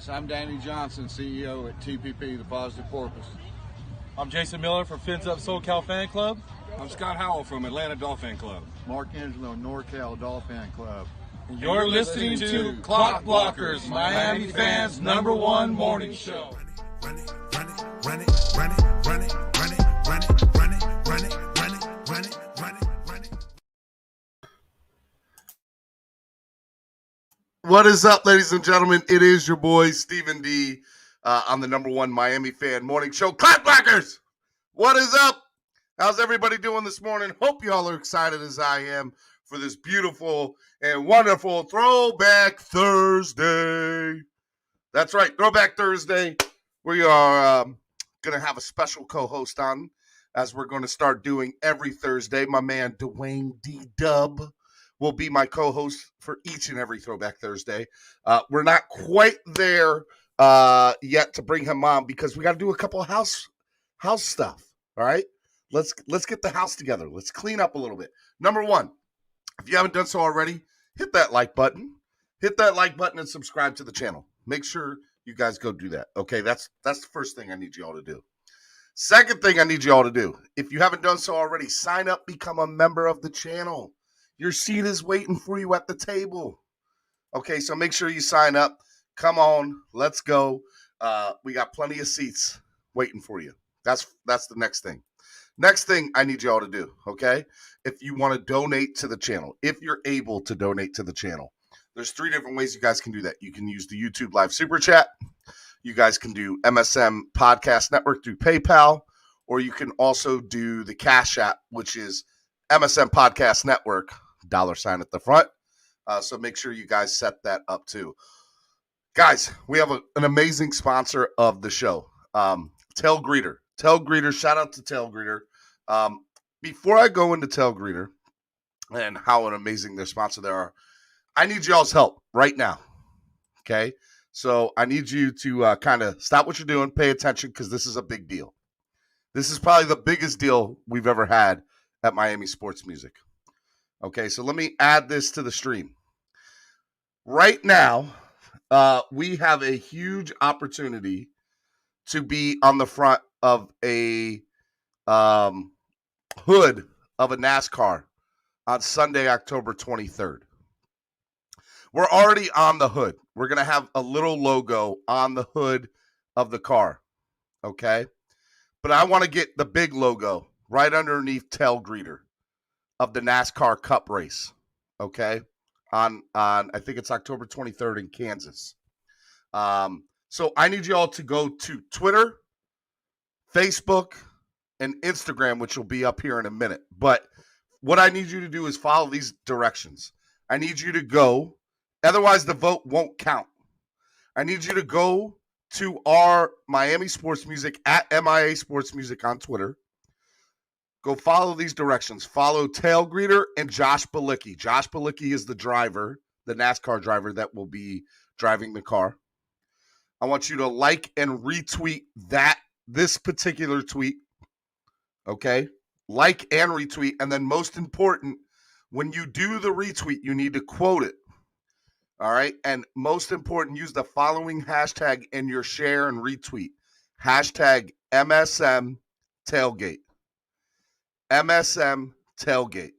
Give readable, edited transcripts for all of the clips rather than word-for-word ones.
Yes, I'm Danny Johnson, CEO at TPP, The Positive Porpoise. I'm Jason Miller from Fins Up SoCal Fan Club. I'm Scott Howell from Atlanta Dolphin Club. Mark Angelo, NorCal Dolphin Club. And you're listening to Clock Blockers, Miami fans' #1 morning show. Run it, run it, run it, run it, run it, run it, run it, run it, run it, run it, run it, run it, run it. What is up, ladies and gentlemen? It is your boy, Stephen D, on the #1 Miami fan morning show. Clock Blockers! What is up? How's everybody doing this morning? Hope y'all are excited as I am for this beautiful and wonderful Throwback Thursday. That's right, Throwback Thursday. We are going to have a special co-host on, as we're going to start doing every Thursday. My man, Dwayne D-Dub, will be my co-host for each and every Throwback Thursday. We're not quite there yet to bring him on because we got to do a couple of house stuff, all right? Let's get the house together. Let's clean up a little bit. Number one, if you haven't done so already, hit that like button. Hit that like button and subscribe to the channel. Make sure you guys go do that. Okay, that's the first thing I need you all to do. Second thing I need you all to do, if you haven't done so already, sign up, become a member of the channel. Your seat is waiting for you at the table. Okay, so make sure you sign up. Come on, let's go. We got plenty of seats waiting for you. That's the next thing. Next thing I need you all to do, okay? If you want to donate to the channel, if you're able to donate to the channel, there's 3 different ways you guys can do that. You can use the YouTube Live Super Chat. You guys can do MSM Podcast Network through PayPal, or you can also do the Cash App, which is MSM Podcast Network, $sign at the front. So make sure you guys set that up too. Guys, we have an amazing sponsor of the show, Tail Greeter. Tail Greeter, shout out to Tail Greeter. Before I go into Tail Greeter and how an amazing their sponsor they are, I need y'all's help right now, okay? So I need you to kind of stop what you're doing, pay attention, because this is a big deal. This is probably the biggest deal we've ever had at Miami Sports Music. Okay, so let me add this to the stream. Right now, we have a huge opportunity to be on the front of a hood of a NASCAR on Sunday, October 23rd. We're already on the hood. We're going to have a little logo on the hood of the car, okay? But I want to get the big logo right underneath Tail Greeter of the NASCAR Cup race, okay? On I think it's October 23rd in Kansas. So I need you all to go to Twitter, Facebook, and Instagram, which will be up here in a minute. But what I need you to do is follow these directions. I need you to go, otherwise the vote won't count. I need you to go to our Miami Sports Music at MIA Sports Music on Twitter. Go follow these directions. Follow Tail Greeter and Josh Balicki. Josh Balicki is the driver, the NASCAR driver that will be driving the car. I want you to like and retweet this particular tweet. Okay? Like and retweet. And then most important, when you do the retweet, you need to quote it. All right? And most important, use the following hashtag in your share and retweet. Hashtag MSM Tailgate. MSM Tailgate.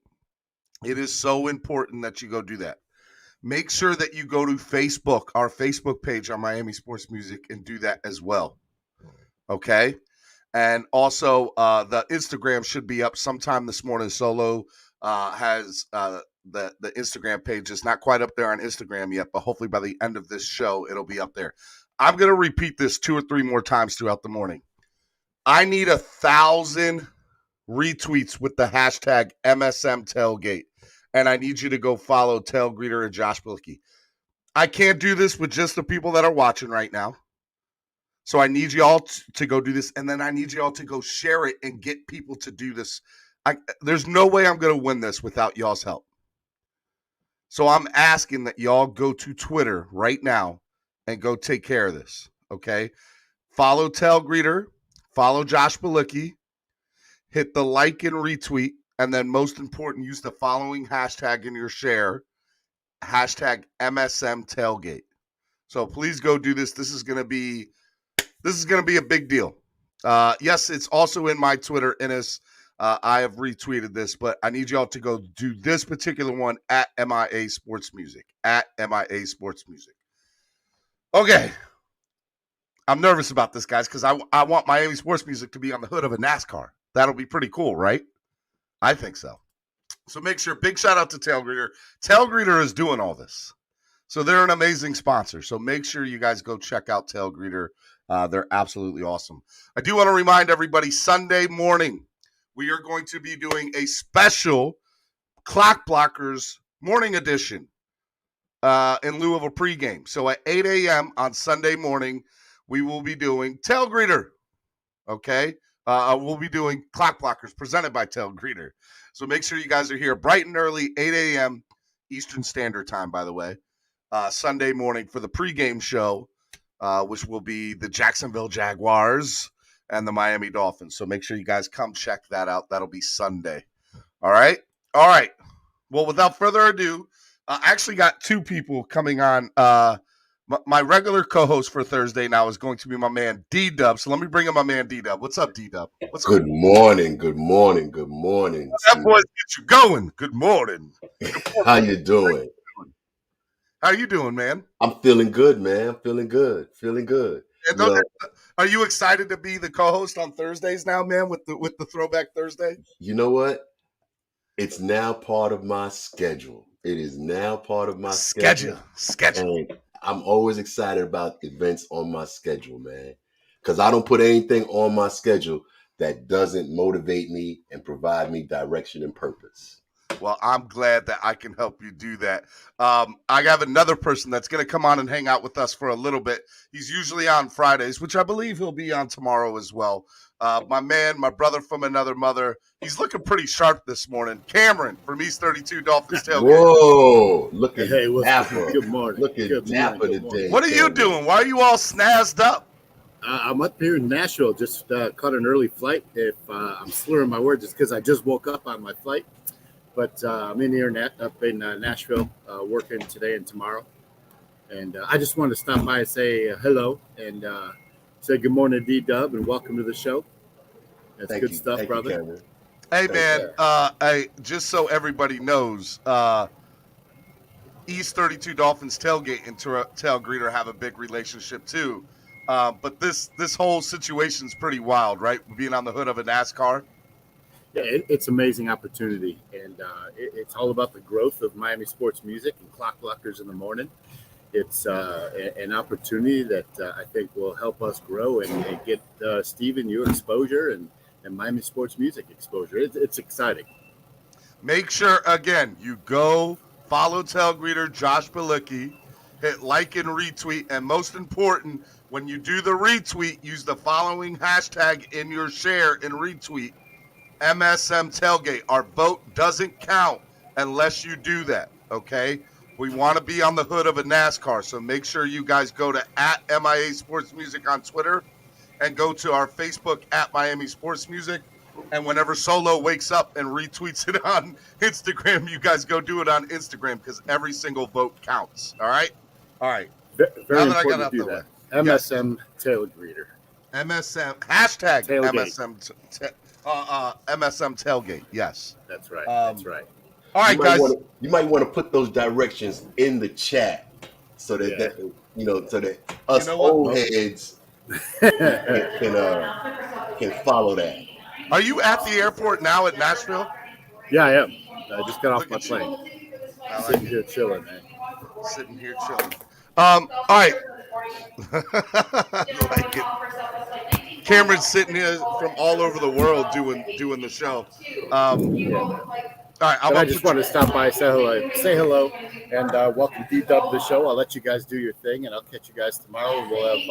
It is so important that you go do that. Make sure that you go to Facebook, our Facebook page on Miami Sports Music, and do that as well. Okay? And also, the Instagram should be up sometime this morning. Solo has the Instagram page. It's not quite up there on Instagram yet, but hopefully by the end of this show, it'll be up there. I'm going to repeat this 2 or 3 more times throughout the morning. I need 1,000 retweets with the hashtag MSM Tailgate. And I need you to go follow Tail Greeter and Josh Balicki. I can't do this with just the people that are watching right now. So I need you all to go do this. And then I need you all to go share it and get people to do this. There's no way I'm going to win this without y'all's help. So I'm asking that y'all go to Twitter right now and go take care of this. Okay? Follow Tail Greeter. Follow Josh Balicki. Hit the like and retweet. And then most important, use the following hashtag in your share. Hashtag MSM Tailgate. So please go do this. This is gonna be a big deal. Yes, it's also in my Twitter, Ennis. I have retweeted this, but I need y'all to go do this particular one at MIA Sports Music. At MIA Sports Music. Okay. I'm nervous about this, guys, because I want Miami Sports Music to be on the hood of a NASCAR. That'll be pretty cool, right? I think so. So make sure, big shout out to Tail Greeter. Tail Greeter is doing all this. So they're an amazing sponsor. So make sure you guys go check out Tail Greeter. They're absolutely awesome. I do want to remind everybody, Sunday morning, we are going to be doing a special Clock Blockers morning edition in lieu of a pregame. So at 8 a.m. on Sunday morning, we will be doing Tail Greeter, okay? We'll be doing Clock Blockers presented by Tail Greeter. So make sure you guys are here bright and early, 8 a.m. Eastern Standard Time, by the way, Sunday morning for the pregame show, which will be the Jacksonville Jaguars and the Miami Dolphins. So make sure you guys come check that out. That'll be Sunday. All right? All right. Well, without further ado, I actually got two people coming on. My regular co-host for Thursday now is going to be my man D-Dub. So let me bring in my man D-Dub. What's up, D-Dub? What's Good morning. Good morning. Good morning. That boy get you going. Good morning. How you doing? How you doing, man? I'm feeling good, man. I'm feeling good. Feeling good. And are you excited to be the co-host on Thursdays now, man, with the Throwback Thursday? You know what? It's now part of my schedule. It is now part of my schedule. And I'm always excited about events on my schedule, man, because I don't put anything on my schedule that doesn't motivate me and provide me direction and purpose. Well, I'm glad that I can help you do that. I have another person that's going to come on and hang out with us for a little bit. He's usually on Fridays, which I believe he'll be on tomorrow as well. My man, my brother from another mother. He's looking pretty sharp this morning. Cameron from East 32 Dolphins Tailgate. Whoa, looking dapper. Good morning. Looking dapper today. What are you doing? Why are you all snazzed up? I'm up here in Nashville. Just caught an early flight. If I'm slurring my words, it's because I just woke up on my flight. But I'm in here up in Nashville working today and tomorrow. And I just wanted to stop by and say hello and say good morning to D-Dub and welcome to the show. That's good stuff, brother. Hey, man, just so everybody knows, East 32 Dolphins Tailgate and Tail Greeter have a big relationship, too. But this whole situation's pretty wild, right? Being on the hood of a NASCAR. Yeah, it's an amazing opportunity. And it's all about the growth of Miami sports music and Clock Blockers in the morning. It's an opportunity that I think will help us grow and get Steven, you exposure and Miami sports music exposure. It's exciting. Make sure, again, you go follow Tail Greeter, Josh Bilicki, hit like and retweet, and most important, when you do the retweet, use the following hashtag in your share and retweet, MSM Tailgate. Our vote doesn't count unless you do that, okay? We want to be on the hood of a NASCAR, so make sure you guys go to @MIA Sports Music on Twitter and go to our Facebook @Miami Sports Music. And whenever Solo wakes up and retweets it on Instagram, you guys go do it on Instagram because every single vote counts. All right? All right. Very important to do that. MSM Tail Greeter. MSM, hashtag Tailgate. MSM Tailgate. Yes. That's right. That's right. All right, guys. You might want to put those directions in the chat so that, so that us old heads can follow that. Are you at the airport now at Nashville? Yeah, I am. I just got off my plane. Sitting here chilling, man. Sitting here chilling. All right. Like it. Cameron's sitting here from all over the world doing the show. All right, I just wanted to stop by, say hello, and welcome D-Dub to the show. I'll let you guys do your thing, and I'll catch you guys tomorrow. We'll have,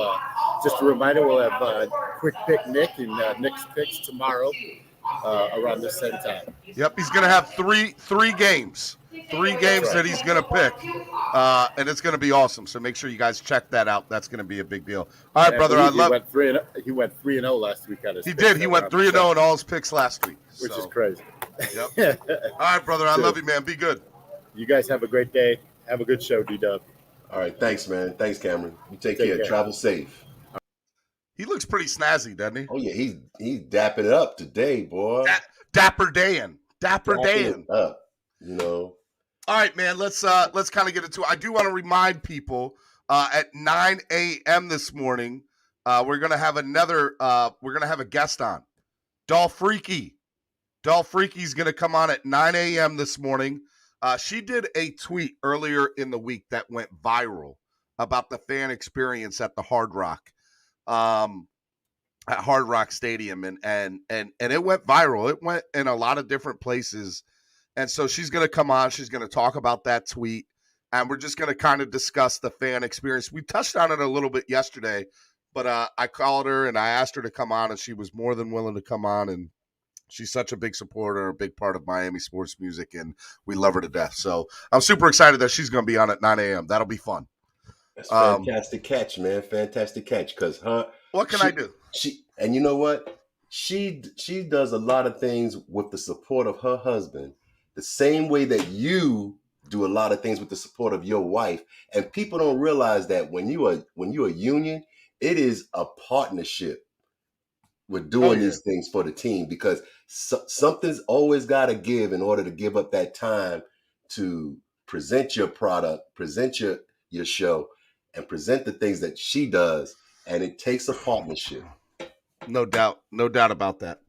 just a reminder, we'll have Quick Pick Nick and Nick's picks tomorrow around this same time. Yep, he's going to have three games. Three games that he's going to pick, and it's going to be awesome. So make sure you guys check that out. That's going to be a big deal. All right, brother, I love. He went 3-0 last week on his. He did. He went 3-0 in all his picks last week, which is crazy. Yep. All right, brother, I love you, man. Be good. You guys have a great day. Have a good show, D-Dub. All right, thanks, man. Thanks, Cameron. You take care. Travel safe. He looks pretty snazzy, doesn't he? Oh yeah, he's dapping it up today, boy. Dapper Dan. Dapping it up, you know. All right, man. Let's kind of get into it. I do want to remind people at 9 a.m. this morning, we're gonna have a guest on. Dolphreaky. Dolphreaky's gonna come on at 9 a.m. this morning. She did a tweet earlier in the week that went viral about the fan experience at the Hard Rock, at Hard Rock Stadium, and it went viral. It went in a lot of different places, and so she's going to come on. She's going to talk about that tweet, and we're just going to kind of discuss the fan experience. We touched on it a little bit yesterday, but I called her and I asked her to come on, and she was more than willing to come on, and she's such a big supporter, a big part of Miami sports music, and we love her to death. So I'm super excited that she's going to be on at 9 a.m. That'll be fun. That's fantastic catch, man. Fantastic catch. Because what can I do? And you know what? She does a lot of things with the support of her husband, the same way that you do a lot of things with the support of your wife. And people don't realize that when you're a union, it is a partnership. We're doing these things for the team because something's always got to give in order to give up that time to present your product, present your show, and present the things that she does. And it takes a partnership. No doubt about that.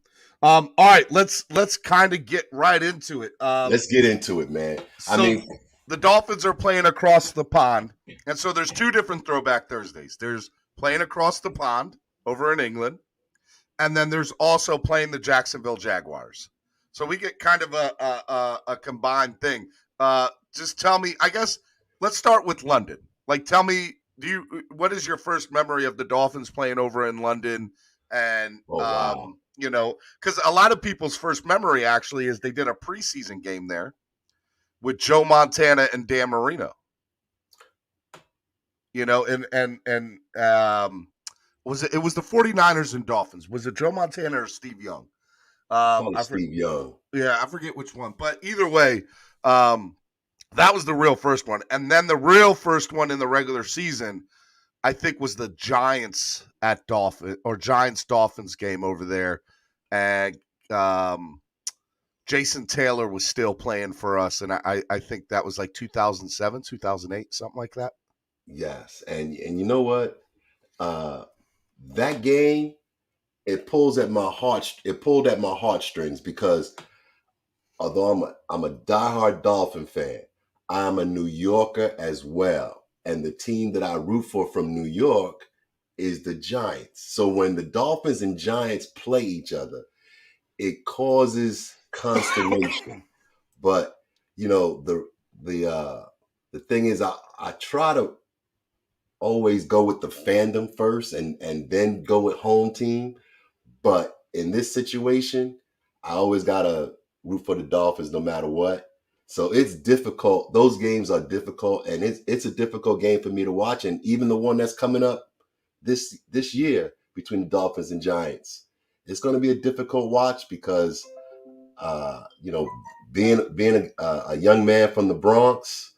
All right, let's kind of get right into it. Let's get into it, man. So the Dolphins are playing across the pond, and so there's two different Throwback Thursdays. There's playing across the pond over in England, and then there's also playing the Jacksonville Jaguars. So we get kind of a combined thing. Just tell me, I guess, let's start with London. Like, tell me, what is your first memory of the Dolphins playing over in London? And, wow. you know, because a lot of people's first memory actually is they did a preseason game there with Joe Montana and Dan Marino. You know, and it was the 49ers and Dolphins. Was it Joe Montana or Steve Young? Steve Young. Yeah, I forget which one. But either way, that was the real first one. And then the real first one in the regular season, I think, was the Giants at Giants-Dolphins game over there. And Jason Taylor was still playing for us. And I think that was like 2007, 2008, something like that. Yes. And you know what? That game, it pulled at my heartstrings because although I'm a diehard Dolphin fan, I'm a New Yorker as well. And the team that I root for from New York is the Giants. So when the Dolphins and Giants play each other, it causes consternation. But you know, the thing is, I try to always go with the fandom first and then go with home team. But in this situation, I always gotta root for the Dolphins no matter what. So it's difficult. Those games are difficult, and it's a difficult game for me to watch. And even the one that's coming up this year between the Dolphins and Giants, it's going to be a difficult watch because, you know, being a young man from the Bronx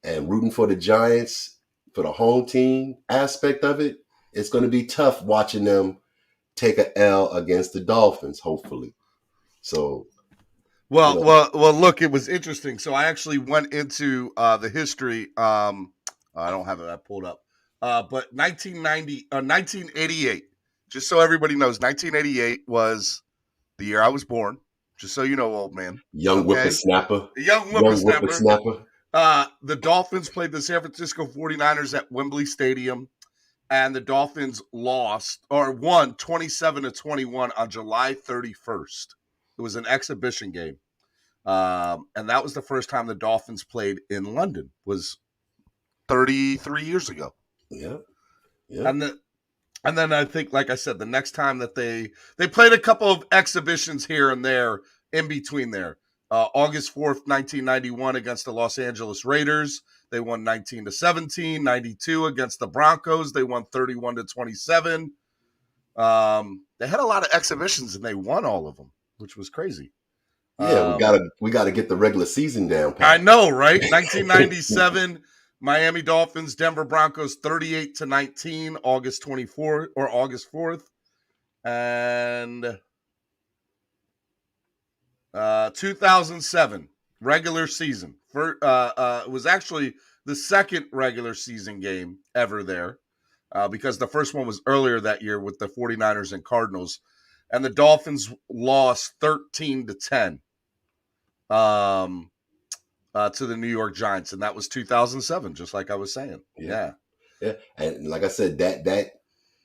and rooting for the Giants for the home team aspect of it, it's going to be tough watching them take an L against the Dolphins. Hopefully, so. Well, look, it was interesting. So I actually went into the history. I don't have it pulled up. But 1988, just so everybody knows, 1988 was the year I was born. Just so you know, old man. Young whippersnapper. Young whippersnapper. The Dolphins played the San Francisco 49ers at Wembley Stadium, and the Dolphins won 27-21 on July 31st. It was an exhibition game. And that was the first time the Dolphins played in London, was 33 years ago. Yeah. And then I think, like I said, the next time that they played a couple of exhibitions here and there in between there. August 4th, 1991 against the Los Angeles Raiders. They won 19-17, 92 against the Broncos. They won 31-27. They had a lot of exhibitions and they won all of them, which was crazy. Yeah, we gotta get the regular season down, Pat. I know, right? 1997, Miami Dolphins, Denver Broncos, 38-19, August 24th or August 4th, and 2007 regular season. It was actually the second regular season game ever there, because the first one was earlier that year with the 49ers and Cardinals, and the Dolphins lost 13-10 to the New York Giants, and that was 2007, just like I was saying. Yeah. And like I said, that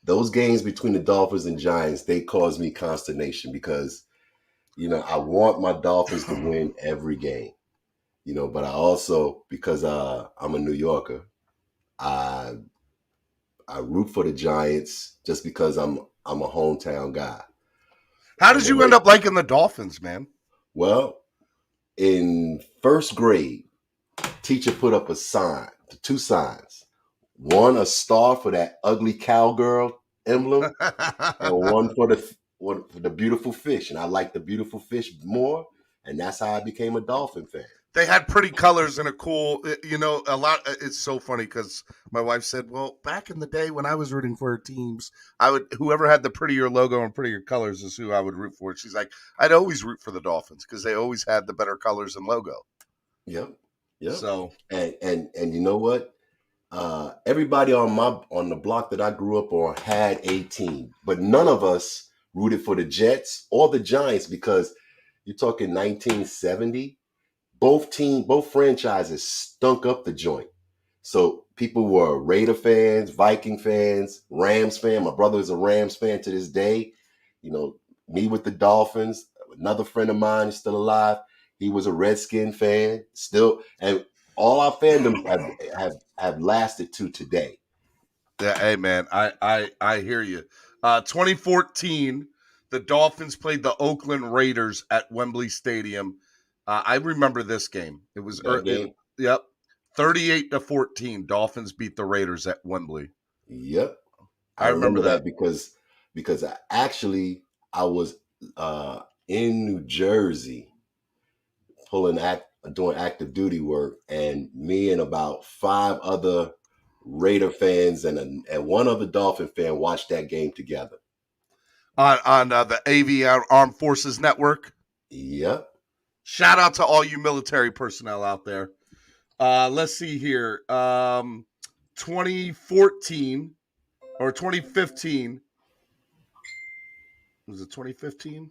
those games between the Dolphins and Giants, they caused me consternation because, I want my Dolphins to win every game, but I also, because I'm a New Yorker, I root for the Giants just because I'm a hometown guy. How did you end up liking the Dolphins, man? Well, in first grade, teacher put up two signs. One, a star for that ugly cowgirl emblem, and one for the beautiful fish. And I like the beautiful fish more, and that's how I became a Dolphin fan. They had pretty colors and a cool, a lot. It's so funny because my wife said, well, back in the day when I was rooting for teams, whoever had the prettier logo and prettier colors is who I would root for. She's like, I'd always root for the Dolphins because they always had the better colors and logo. Yep. So, and you know what? Everybody on the block that I grew up on had a team, but none of us rooted for the Jets or the Giants because you're talking 1970. Both franchises stunk up the joint. So people were Raider fans, Viking fans, Rams fan. My brother is a Rams fan to this day. Me with the Dolphins. Another friend of mine is still alive. He was a Redskin fan still. And all our fandoms have lasted to today. Yeah, hey, man, I hear you. 2014, the Dolphins played the Oakland Raiders at Wembley Stadium. I remember this game. It was game. Yep, 38-14. Dolphins beat the Raiders at Wembley. Yep, I remember that because I was in New Jersey doing active duty work, and me and about 5 other Raider fans and one other Dolphin fan watched that game together on the AV Armed Forces Network. Yep. Shout out to all you military personnel out there. Let's see here. 2014 or 2015. Was it 2015?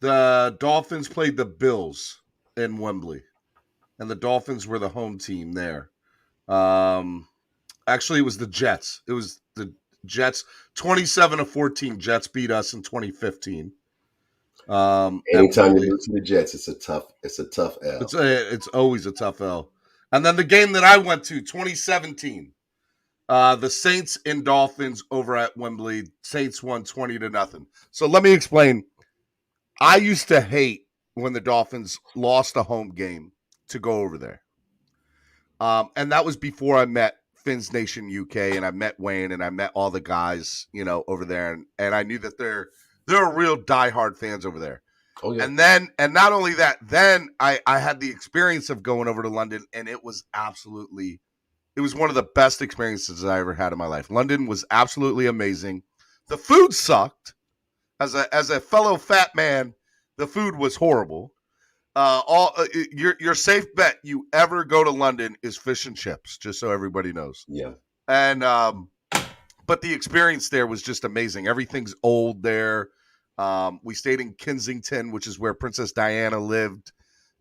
The Dolphins played the Bills in Wembley, and the Dolphins were the home team there. Actually, it was the Jets. It was the Jets. 27-14. Jets beat us in 2015. Anytime you lose to the Jets, it's a tough L. It's always a tough L. And then the game that I went to, 2017, the Saints and Dolphins over at Wembley. Saints won 20-0. So let me explain. I used to hate when the Dolphins lost a home game to go over there. And that was before I met Fins Nation UK, and I met Wayne, and I met all the guys, over there, and I knew that they're real diehard fans over there. Oh yeah. And not only that, then I had the experience of going over to London, and it was one of the best experiences I ever had in my life. London was absolutely amazing. The food sucked. As a fellow fat man, the food was horrible. Your safe bet you ever go to London is fish and chips, just so everybody knows. Yeah. And but the experience there was just amazing. Everything's old there. We stayed in Kensington, which is where Princess Diana lived,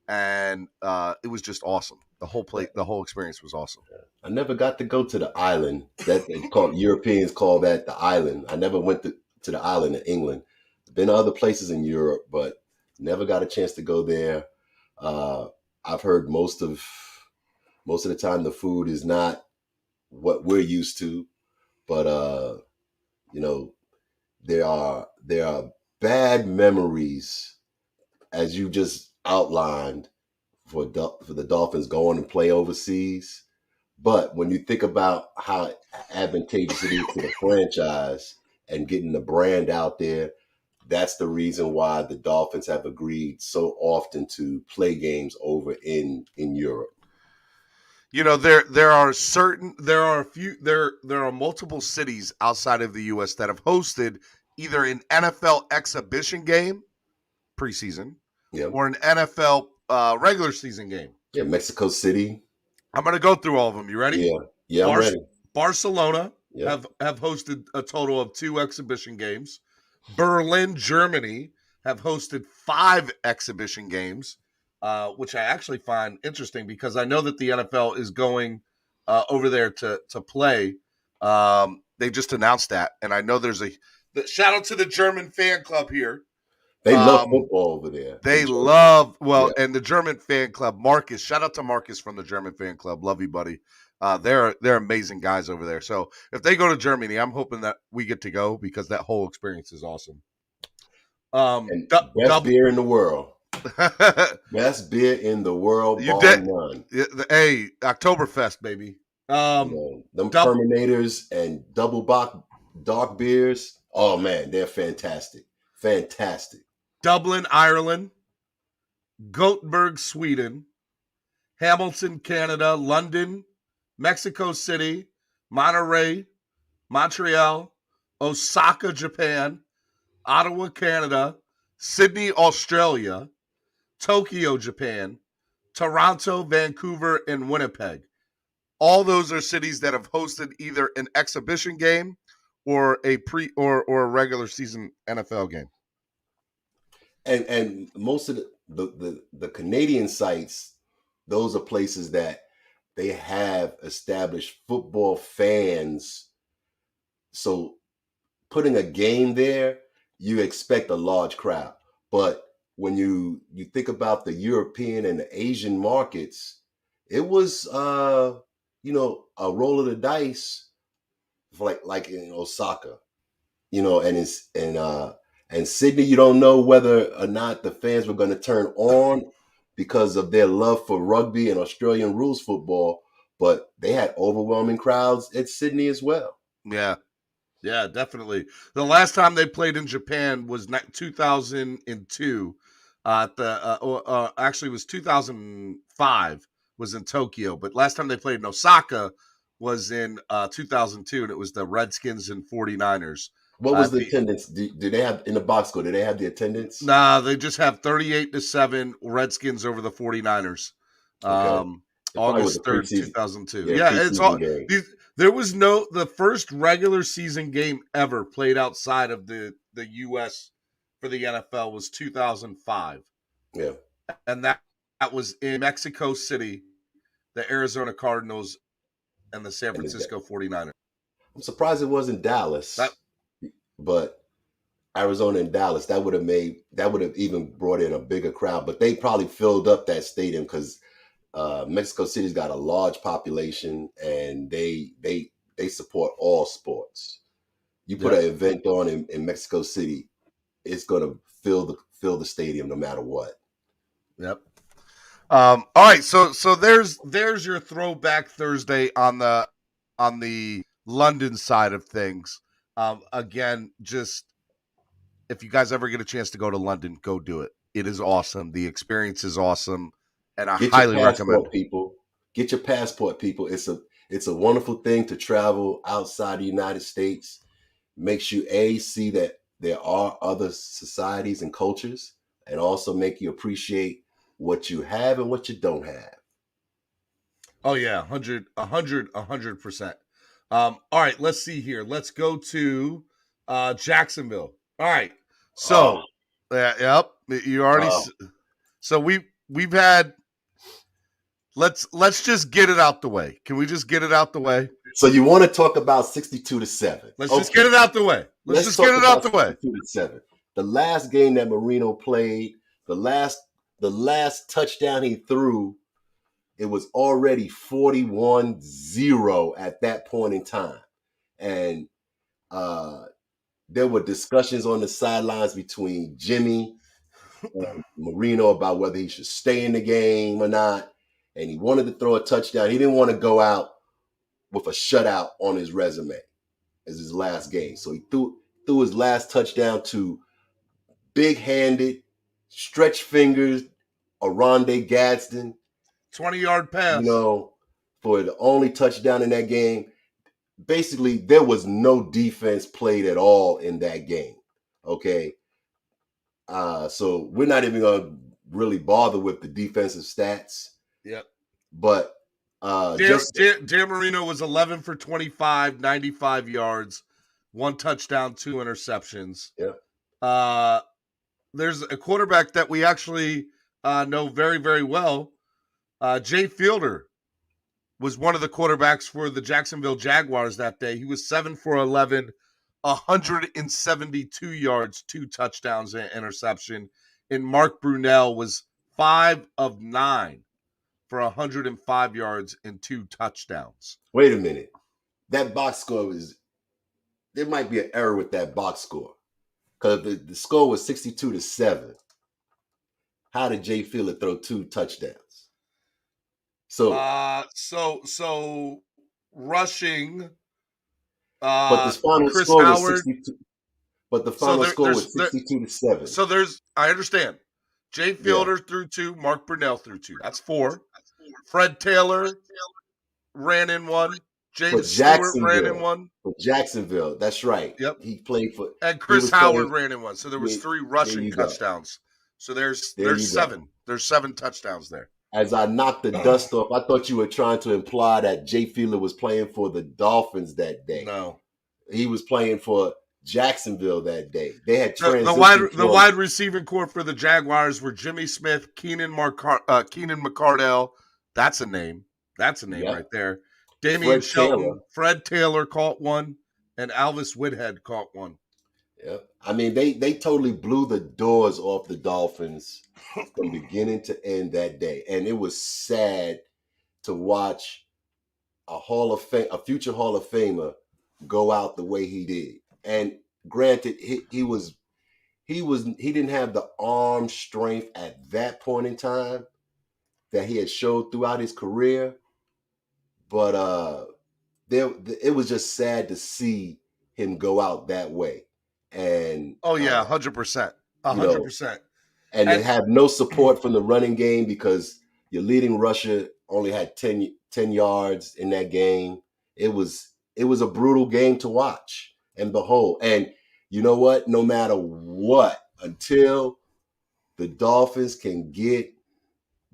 and it was just awesome. The whole experience was awesome. I never got to go to the island that Europeans call that the island. I never went to the island in England. Been to other places in Europe, but never got a chance to go there. I've heard most of the time the food is not what we're used to, but there are bad memories, as you just outlined, for the Dolphins going and play overseas. But when you think about how advantageous it is to the franchise and getting the brand out there, that's the reason why the Dolphins have agreed so often to play games over in Europe. You know, there are multiple cities outside of the U.S. that have hosted either an NFL exhibition game preseason or an NFL regular season game. Yeah, Mexico City. I'm going to go through all of them. You ready? Yeah, I'm ready. Barcelona have hosted a total of 2 exhibition games. Berlin, Germany have hosted 5 exhibition games, which I actually find interesting because I know that the NFL is going over there to play. They just announced that, and I know there's shout out to the German fan club here. They love football over there. And the German fan club, Marcus. Shout out to Marcus from the German fan club. Love you, buddy. They're amazing guys over there. So if they go to Germany, I'm hoping that we get to go because that whole experience is awesome. Best beer in the world. Best beer in the world, bar none. Hey, Oktoberfest, baby. Them Terminators and double dark beers. Oh man, they're fantastic. Fantastic. Dublin, Ireland. Gothenburg, Sweden. Hamilton, Canada. London, Mexico City. Monterrey, Montreal. Osaka, Japan. Ottawa, Canada. Sydney, Australia. Tokyo, Japan. Toronto, Vancouver, and Winnipeg. All those are cities that have hosted either an exhibition game or a or a regular season NFL game. And most of the Canadian sites, those are places that they have established football fans. So putting a game there, you expect a large crowd. But when you think about the European and the Asian markets, it was a roll of the dice, like in Osaka, and Sydney, you don't know whether or not the fans were going to turn on because of their love for rugby and Australian rules football, but they had overwhelming crowds at Sydney as well. Yeah, definitely. The last time they played in Japan was 2002. Actually, it was 2005. Was in Tokyo, but last time they played in Osaka was in 2002, and it was the Redskins and 49ers. What was the attendance? Did they have in the box score? Did they have the attendance? Nah, they just have 38-7 Redskins over the 49ers. Okay. August 3rd, 2002. It's all. There was the first regular season game ever played outside of the U.S. for the NFL was 2005. Yeah, and that was in Mexico City, the Arizona Cardinals and the San Francisco 49ers. I'm surprised it wasn't Dallas, but Arizona and Dallas, that would have even brought in a bigger crowd. But they probably filled up that stadium because Mexico City's got a large population and they support all sports. You put an event on in Mexico City, it's gonna fill the stadium no matter what. Yep. All right, so there's your Throwback Thursday on the London side of things. Again, just if you guys ever get a chance to go to London, go do it. It is awesome. The experience is awesome, and I highly recommend. Get your passport, people. It's a wonderful thing to travel outside the United States. Makes you see that there are other societies and cultures, and also make you appreciate what you have and what you don't have. Oh yeah, 100%. All right, let's see here. Let's go to Jacksonville. All right. So, yep, you already. So we've had. Let's just get it out the way. Can we just get it out the way? So you want to talk about 62-7? Let's just get it out the way. Let's just get it out the way. 62-7. The last game that Marino played, the last touchdown he threw, it was already 41-0 at that point in time. And there were discussions on the sidelines between Jimmy and Marino about whether he should stay in the game or not. And he wanted to throw a touchdown. He didn't want to go out with a shutout on his resume as his last game. So he threw his last touchdown to big-handed, stretch fingers, Oronde Gadsden. 20-yard pass. for the only touchdown in that game. Basically, there was no defense played at all in that game. Okay. So we're not even going to really bother with the defensive stats. Yep. But Dan Marino was 11 for 25, 95 yards, 1 touchdown, 2 interceptions. Yeah. There's a quarterback that we actually know very, very well. Jay Fielder was one of the quarterbacks for the Jacksonville Jaguars that day. He was 7 for 11, 172 yards, 2 touchdowns and interception. And Mark Brunell was 5 of 9 for 105 yards and 2 touchdowns. Wait a minute. That box score there might be an error with that box score. Because the score was 62-7. How did Jay Fielder throw 2 touchdowns? So rushing. But the final Chris score Howard, was 62. But the final score was 62-7. So I understand. Jay Fielder threw 2, Mark Brunell threw 2. That's 4. Fred Taylor ran in 1. James Stewart ran in 1. For Jacksonville, that's right. Yep. He played for. And Chris Howard ran in 1. So there was 3 rushing touchdowns. So there's 7. Go. There's 7 touchdowns there. As I knocked the dust off, I thought you were trying to imply that Jay Fielder was playing for the Dolphins that day. No. He was playing for Jacksonville that day. They had the wide receiving corps for the Jaguars were Jimmy Smith, Keenan McCardell. That's a name. Right there. Damian Shelton, Fred Taylor caught 1, and Alvis Whithead caught 1. Yeah, I mean they totally blew the doors off the Dolphins from beginning to end that day, and it was sad to watch a future Hall of Famer go out the way he did. And granted, he didn't have the arm strength at that point in time that he had showed throughout his career, but it was just sad to see him go out that way. And 100%, 100%. And they have no support from the running game because your leading rusher only had 10 yards in that game. It was a brutal game to watch and behold. And you know what? No matter what, until the Dolphins can get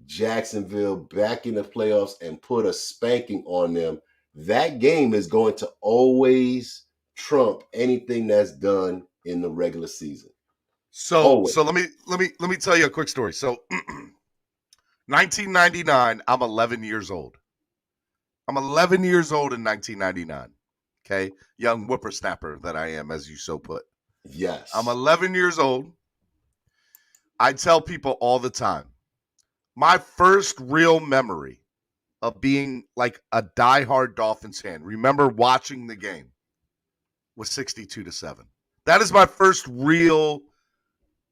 Jacksonville back in the playoffs and put a spanking on them, that game is going to always trump anything that's done in the regular season. So let me tell you a quick story. So 1999, I'm 11 years old. I'm 11 years old in 1999. Okay, young whippersnapper that I am, as you so put. Yes, I'm 11 years old. I tell people all the time, my first real memory of being like a diehard Dolphins fan, remember watching the game, was 62-7. That is my first real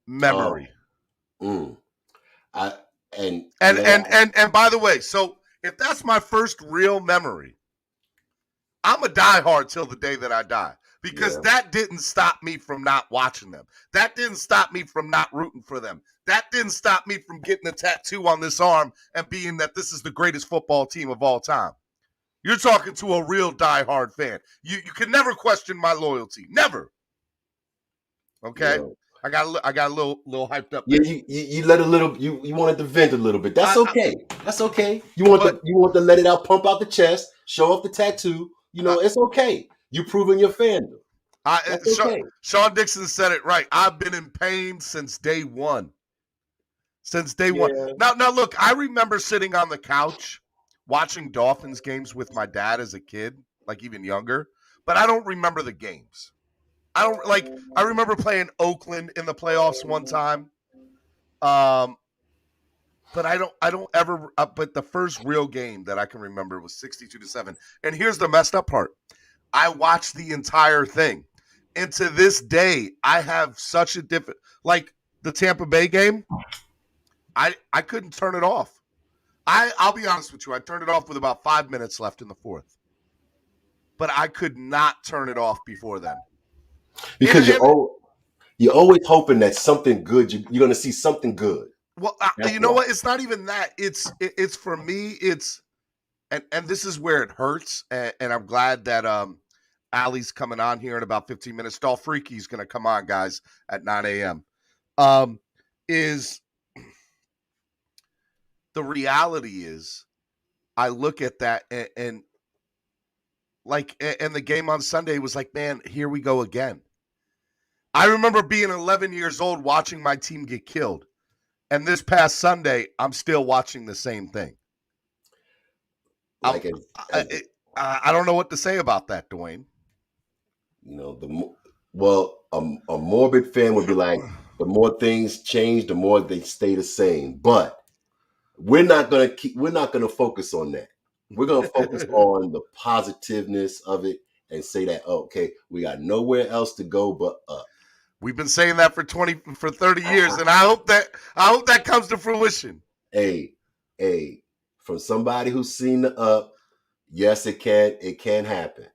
memory. And by the way, so if that's my first real memory, I'm a diehard till the day that I die, because that didn't stop me from not watching them. That didn't stop me from not rooting for them. That didn't stop me from getting a tattoo on this arm and being that this is the greatest football team of all time. You're talking to a real diehard fan. You can never question my loyalty. Never. Okay? Yeah. I got a little hyped up. Yeah, you let a little. You wanted to vent a little bit. That's okay. That's okay. You want to let it out, pump out the chest, show off the tattoo. It's okay. You proving your fandom. Okay. Sean Dixon said it right. I've been in pain since day one. Since day one. Now look, I remember sitting on the couch watching Dolphins games with my dad as a kid, like even younger, but I don't remember the games. I remember playing Oakland in the playoffs one time. But I don't ever but the first real game that I can remember was 62-7. And here's the messed up part. I watched the entire thing. And to this day, I have such a different, like the Tampa Bay game, I couldn't turn it off. I'll be honest with you. I turned it off with about 5 minutes left in the fourth. But I could not turn it off before then. Because you're always hoping that something good, you're going to see something good. Well, you know what? It's not even that. It's for me, it's and this is where it hurts, and I'm glad that Allie's coming on here in about 15 minutes. Dolphreaky is going to come on, guys, at 9 a.m. Is the reality is I look at that and the game on Sunday was like, man, here we go again. I remember being 11 years old watching my team get killed. And this past Sunday, I'm still watching the same thing. I don't know what to say about that, Dwayne. You know, a morbid fan would be like, the more things change, the more they stay the same. But we're not gonna focus on that. We're gonna focus on the positiveness of it and say that, okay, we got nowhere else to go but up. We've been saying that for 30 years, and I hope that comes to fruition. Hey, from somebody who's seen the up, yes, it can happen.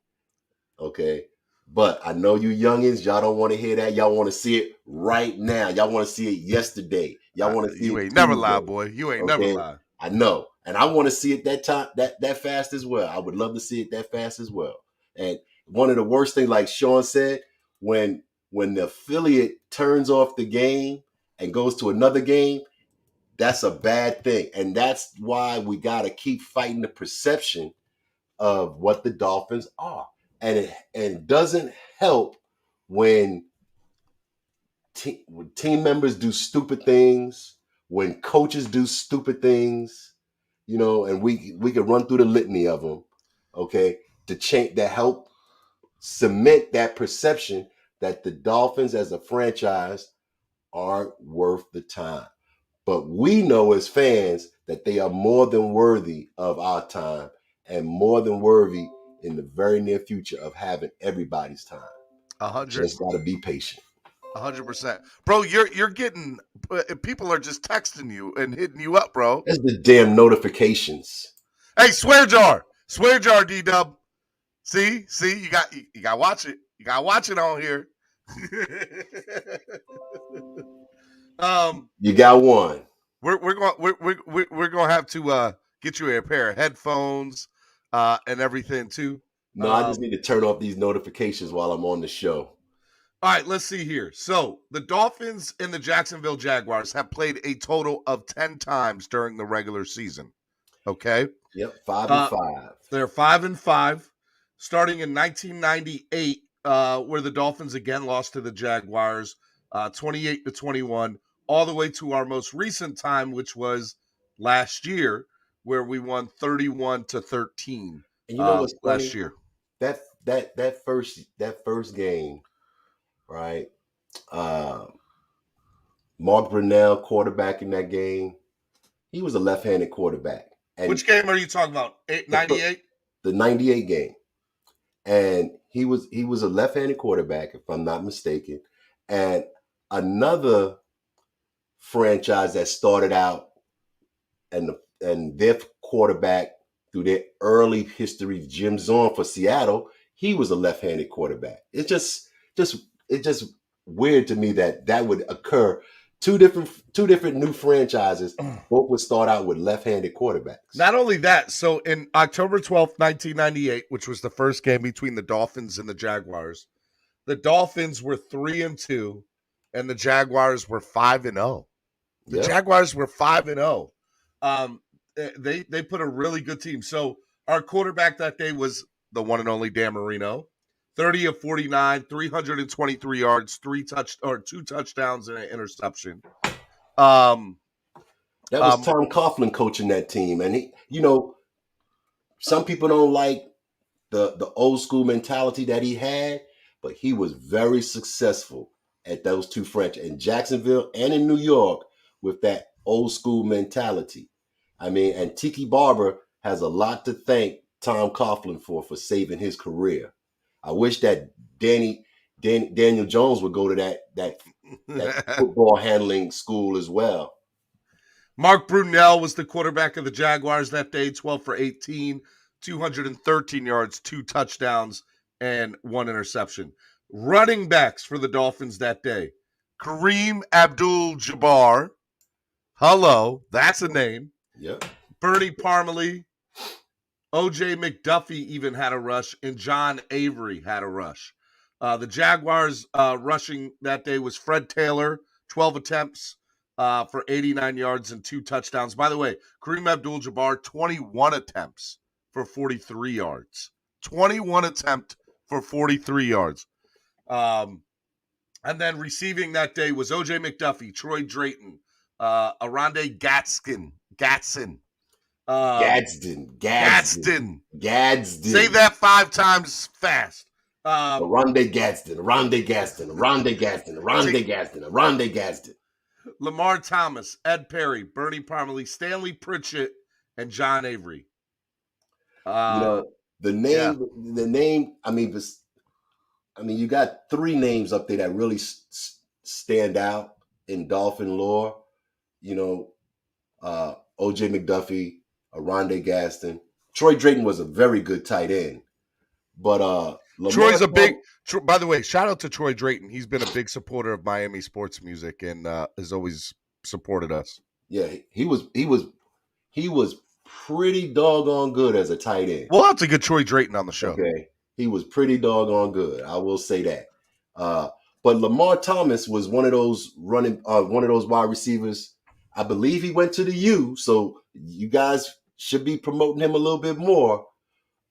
Okay. But I know you youngins, y'all don't want to hear that. Y'all want to see it right now. Y'all want to see it yesterday. Y'all want to see it. You ain't never lied, boy. You ain't never lied. I know. And I want to see it that fast as well. I would love to see it that fast as well. And one of the worst things, like Sean said, when the affiliate turns off the game and goes to another game, that's a bad thing. And that's why we got to keep fighting the perception of what the Dolphins are. And it doesn't help when team members do stupid things, when coaches do stupid things, you know, and we can run through the litany of them, okay, to help cement that perception that the Dolphins as a franchise aren't worth the time. But we know as fans that they are more than worthy of our time and more than worthy in the very near future of having everybody's time. 100. Just got to be patient. 100%. Bro, you're getting, people are just texting you and hitting you up, bro. That's the damn notifications. Hey, swear jar, D-Dub. See, you got to watch it. You got to watch it on here. You got one. We're going to have to get you a pair of headphones and everything too. No, I just need to turn off these notifications while I'm on the show. All right, let's see here. So the Dolphins and the Jacksonville Jaguars have played a total of 10 times during the regular season. Okay. Yep, 5-5. They're 5-5. Starting in 1998, where the Dolphins again lost to the Jaguars, 28-21, all the way to our most recent time, which was last year, where we won 31-13. And you know what's funny? Last year? That first game, right? Mark Brunell, quarterback in that game, he was a left-handed quarterback. And which game are you talking about? 98? The 98 game. And he was a left-handed quarterback, if I'm not mistaken. And another franchise that started out and their quarterback through their early history, Jim Zorn for Seattle, he was a left-handed quarterback. It's just weird to me that would occur. Two different new franchises, both would start out with left-handed quarterbacks. Not only that, so in October 12th, 1998, which was the first game between the Dolphins and the Jaguars, the Dolphins were 3-2, and the Jaguars were 5-0. The Jaguars were 5-0. They put a really good team. So our quarterback that day was the one and only Dan Marino, 30 of 49, 323 yards, 2 touchdowns and an interception. That was Tom Coughlin coaching that team, and he, you know, some people don't like the old school mentality that he had, but he was very successful at those two franchises in Jacksonville and in New York with that old school mentality. I mean, and Tiki Barber has a lot to thank Tom Coughlin for saving his career. I wish that Daniel Jones would go to that football handling school as well. Mark Brunell was the quarterback of the Jaguars that day, 12 for 18, 213 yards, 2 touchdowns, and 1 interception. Running backs for the Dolphins that day, Kareem Abdul-Jabbar. Hello, that's a name. Yep. Bernie Parmalee, O.J. McDuffie even had a rush, and John Avery had a rush. The Jaguars rushing that day was Fred Taylor, 12 attempts for 89 yards and 2 touchdowns. By the way, Kareem Abdul-Jabbar, 21 attempts for 43 yards. 21 attempt for 43 yards. And then receiving that day was O.J. McDuffie, Troy Drayton, Aronde Gadsden. Gadsden. Say that 5 times fast. Aronde Gadsden. Lamar Thomas, Ed Perry, Bernie Parmalee, Stanley Pritchett, and John Avery. The name. I mean, you got 3 names up there that really stand out in Dolphin lore. O.J. McDuffie, Aronde Gadsden. Troy Drayton was a very good tight end. But Troy's a big. By the way, shout out to Troy Drayton. He's been a big supporter of Miami sports music and has always supported us. Yeah, he was pretty doggone good as a tight end. We'll have to get Troy Drayton on the show. Okay, he was pretty doggone good. I will say that. But Lamar Thomas was one of those wide receivers. I believe he went to the U, so you guys should be promoting him a little bit more.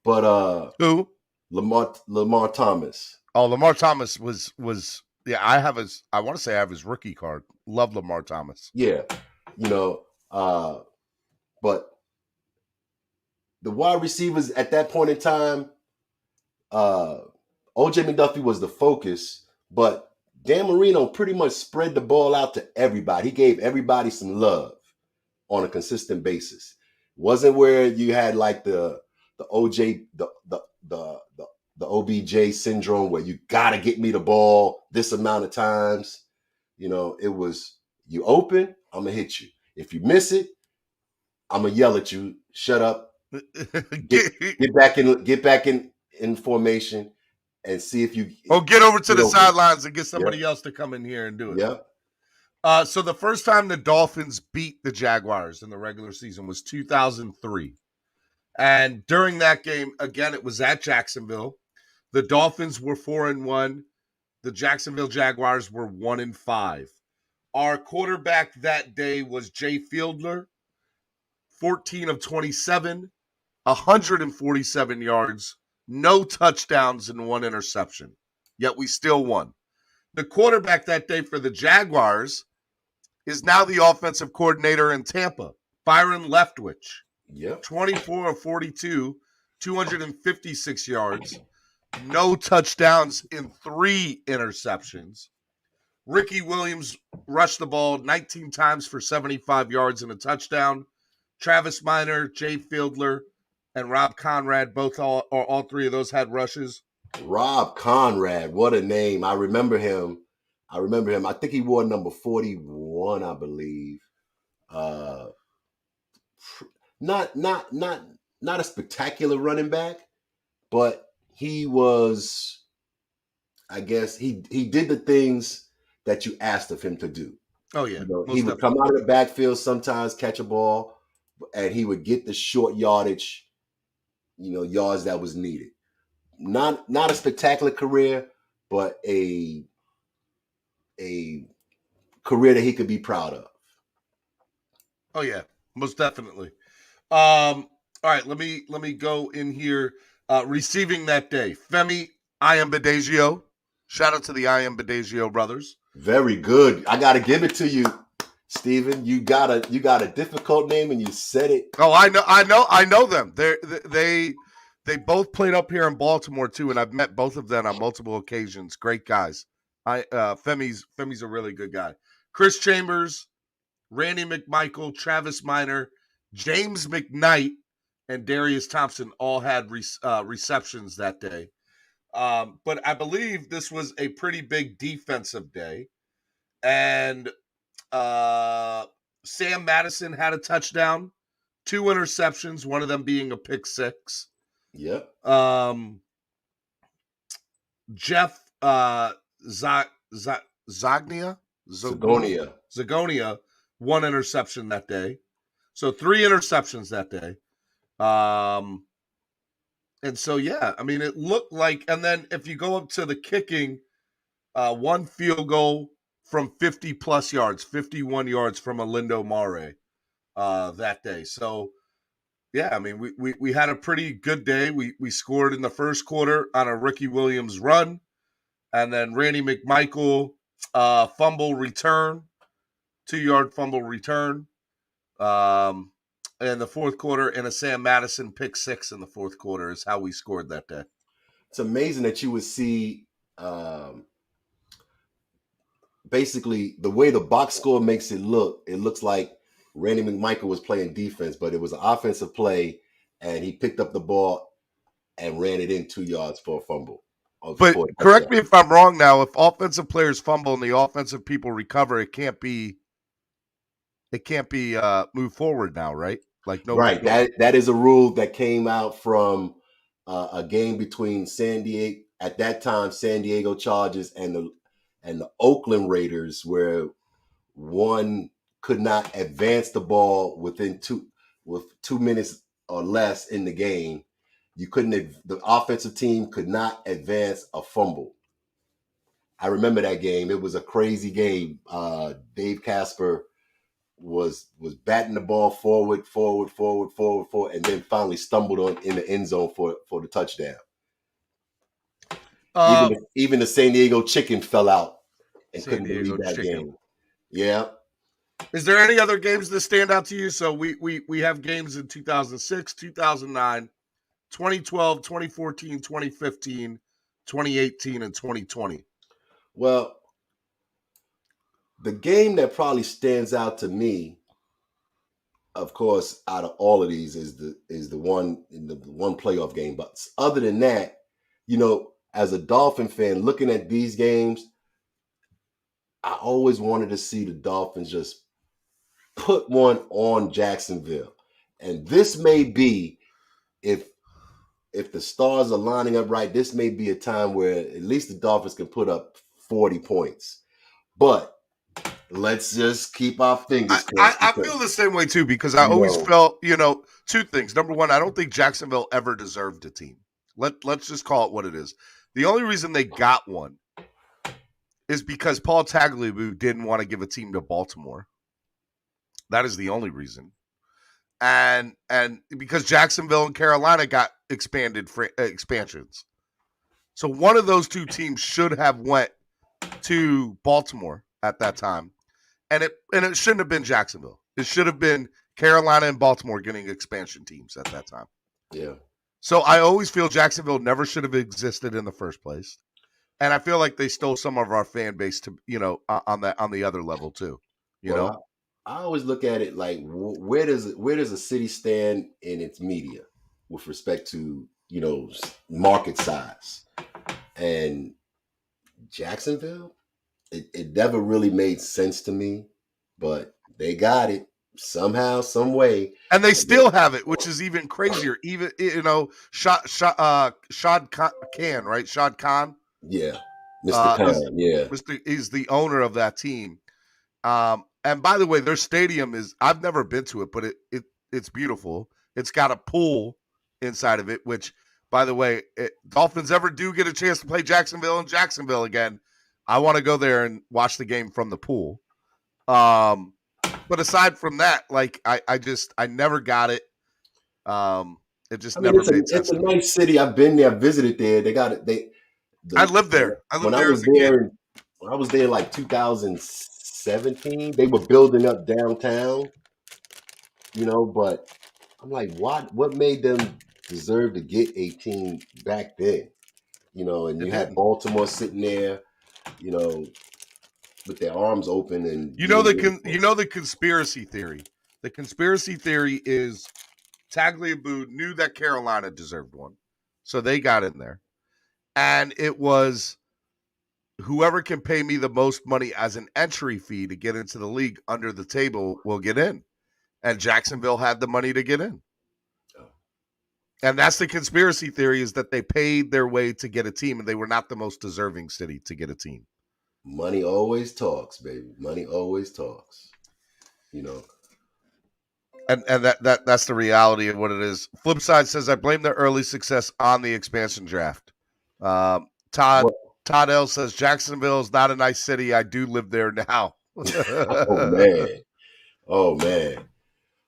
But who? Lamar Thomas. Oh, Lamar Thomas was I want to say I have his rookie card. Love Lamar Thomas. Yeah. But the wide receivers at that point in time, O.J. McDuffie was the focus, but Dan Marino pretty much spread the ball out to everybody. He gave everybody some love on a consistent basis. Wasn't where you had like the OJ, the OBJ syndrome where you gotta get me the ball this amount of times. It was you open, I'm gonna hit you. If you miss it, I'm gonna yell at you. Shut up. Get back in formation and see if you get over to the sidelines and get somebody else to come in here and do it. Yeah. So the first time the Dolphins beat the Jaguars in the regular season was 2003. And during that game, again, it was at Jacksonville. The Dolphins were 4-1. The Jacksonville Jaguars were 1-5. Our quarterback that day was Jay Fiedler, 14 of 27, 147 yards, no touchdowns, and 1 interception. Yet we still won. The quarterback that day for the Jaguars is now the offensive coordinator in Tampa, Byron Leftwich. Yep. 24 of 42, 256 yards, no touchdowns, and 3 interceptions. Ricky Williams rushed the ball 19 times for 75 yards and a touchdown. Travis Minor, Jay Fiedler, and Rob Conrad, all 3 of those had rushes. Rob Conrad, what a name. I remember him. I think he wore number 41, I believe. Not a spectacular running back, but he was, I guess, he did the things that you asked of him to do. Oh, yeah. He would come out of the backfield sometimes, catch a ball, and he would get the short yardage, yards that was needed. Not a spectacular career, but a career that he could be proud of. Oh, yeah, most definitely. All right, let me go in here. Receiving that day, Femi Ayambadejio. Shout out to the Ayambadejio brothers. Very good. I got to give it to you, Steven. You got a difficult name and you said it. Oh, I know them. They both played up here in Baltimore too, and I've met both of them on multiple occasions. Great guys. Femi's a really good guy. Chris Chambers, Randy McMichael, Travis Minor, James McKnight, and Darius Thompson all had receptions that day. But I believe this was a pretty big defensive day. And Sam Madison had a touchdown, 2 interceptions, one of them being a pick 6. Yep. Jeff Zagonia, 1 interception that day. So 3 interceptions that day. And so, yeah, I memean, it looked like, and then if you go up to the kicking, one field goal from 50 plus yards, 51 yards from Alindo Mare that day. So, yeah, I mean, we had a pretty good day. We scored in the first quarter on a Ricky Williams run, and then Randy McMichael fumble return, 2-yard fumble return. In the fourth quarter, and a Sam Madison pick 6 in the fourth quarter is how we scored that day. It's amazing that you would see basically the way the box score makes it looks like Randy McMichael was playing defense, but it was an offensive play, and he picked up the ball and ran it in 2 yards for a fumble. But correct me if I'm wrong now, if offensive players fumble and the offensive people recover, it can't be moved forward now, right? Like no, right. That is a rule that came out from a game between San Diego Chargers and the Oakland Raiders, where one could not advance the ball with 2 minutes or less in the game. The offensive team could not advance a fumble. I remember that game. It was a crazy game. Dave Casper was batting the ball forward, and then finally stumbled in the end zone for the touchdown. Even the San Diego Chicken fell out and couldn't believe that game. Yeah. Is there any other games that stand out to you? So we have games in 2006, 2009, 2012, 2014, 2015, 2018, and 2020. Well, the game that probably stands out to me, of course, out of all of these is the one playoff game. But other than that, as a Dolphin fan, looking at these games, I always wanted to see the Dolphins just put one on Jacksonville. And this may be, if the stars are lining up right, this may be a time where at least the Dolphins can put up 40 points. But let's just keep our fingers crossed. I feel the same way, too, because I always felt, two things. Number one, I don't think Jacksonville ever deserved a team. Let's just call it what it is. The only reason they got one is because Paul Tagliabue didn't want to give a team to Baltimore. That is the only reason. And because Jacksonville and Carolina got expansions. So one of those two teams should have went to Baltimore at that time. And it shouldn't have been Jacksonville. It should have been Carolina and Baltimore getting expansion teams at that time. Yeah. So I always feel Jacksonville never should have existed in the first place. And I feel like they stole some of our fan base to, on the other level too. I always look at it like, where does a city stand in its media with respect to, market size? And Jacksonville, it never really made sense to me, but they got it somehow, some way, and they still have it, which is even crazier. Even Shad Khan, right? Shad Khan, yeah, Mr. Khan, yeah, is the owner of that team. And by the way, their stadium I've never been to it, but it's beautiful. It's got a pool inside of it, which, by the way, Dolphins ever do get a chance to play Jacksonville again, I want to go there and watch the game from the pool. But aside from that, like I never got it. It just never made sense. It's a nice city. I've been there, visited there. They got it. I lived there. When I was there like 2017, they were building up downtown. But I'm like, what made them deserve to get a team back then? And you had Baltimore sitting there, with their arms open, and the conspiracy theory. The conspiracy theory is Tagliabue knew that Carolina deserved one, so they got in there, and it was whoever can pay me the most money as an entry fee to get into the league under the table will get in, and Jacksonville had the money to get in. And that's the conspiracy theory, is that they paid their way to get a team, and they were not the most deserving city to get a team. Money always talks, baby. Money always talks. And that's the reality of what it is. Flip side says, I blame their early success on the expansion draft. Todd L says, Jacksonville is not a nice city. I do live there now. Oh man.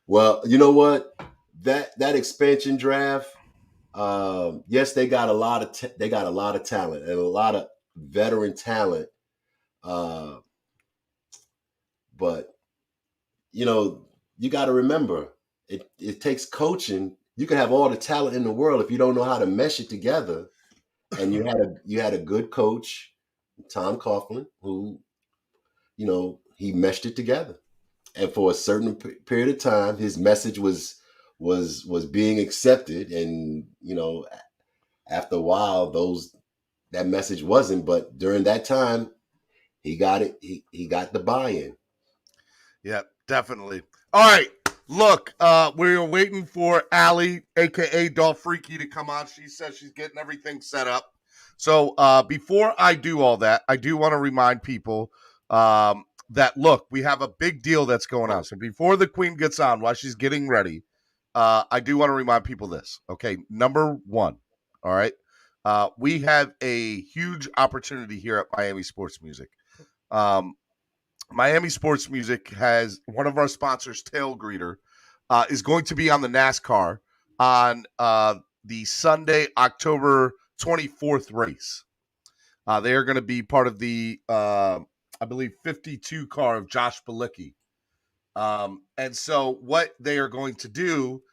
Well, you know what? That expansion draft, yes, they got a lot of talent and a lot of veteran talent. But you got to remember, it takes coaching. You can have all the talent in the world if you don't know how to mesh it together. And you had a good coach, Tom Coughlin, who, he meshed it together. And for a certain period of time, his message was being accepted. And, after a while, that message wasn't. But during that time, he got it. He got the buy-in. Yeah, definitely. All right. Look, we're waiting for Allie, a.k.a. Dolphreaky, to come on. She says she's getting everything set up. So before I do all that, I do want to remind people that, look, we have a big deal that's going on. So before the Queen gets on, while she's getting ready, I do want to remind people this. Okay, number one, all right, we have a huge opportunity here at Miami Sports Music. Miami Sports Music has one of our sponsors, Tail Greeter, is going to be on the NASCAR on the Sunday, October 24th race. They are going to be part of the, I believe, 52 car of Josh Bilicki. And so what they are going to do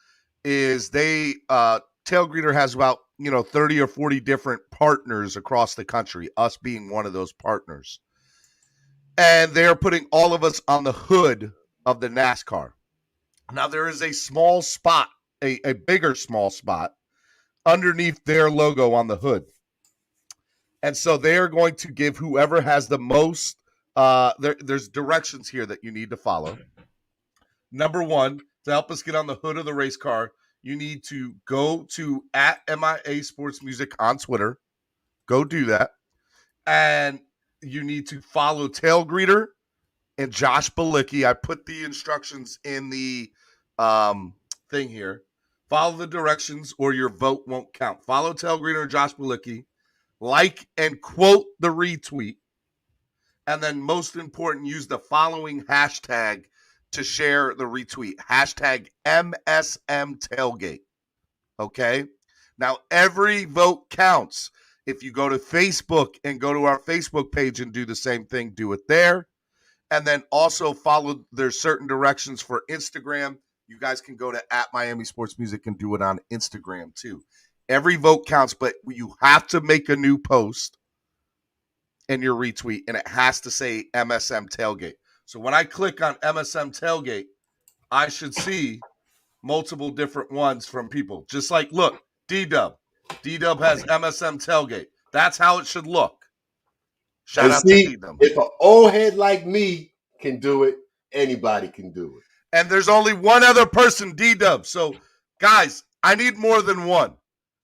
is Tail Greeter has about 30 or 40 different partners across the country, us being one of those partners. And they're putting all of us on the hood of the NASCAR. Now, there is a small spot, a bigger small spot underneath their logo on the hood. And so they are going to give whoever has the most, there's directions here that you need to follow. Number one, to help us get on the hood of the race car, you need to go to @MIA Sports Music on Twitter. Go do that. And you need to follow Tail Greeter and Josh Bilicki. I put the instructions in the thing here. Follow the directions or your vote won't count. Follow Tail Greeter and Josh Bilicki. Like and quote the retweet. And then most important, use the following hashtag to share the retweet. Hashtag MSM Tailgate. Okay? Now, every vote counts. If you go to Facebook and go to our Facebook page and do the same thing, do it there. And then also follow, there's certain directions for Instagram. You guys can go to @Miami Sports Music and do it on Instagram too. Every vote counts, but you have to make a new post in your retweet, and it has to say MSM Tailgate. So when I click on MSM Tailgate, I should see multiple different ones from people. Just like, look, D-Dub. D-Dub has MSM Tailgate. That's how it should look. Shout out to D-Dub. If an old head like me can do it, anybody can do it. And there's only one other person, D-Dub. So, guys, I need more than one.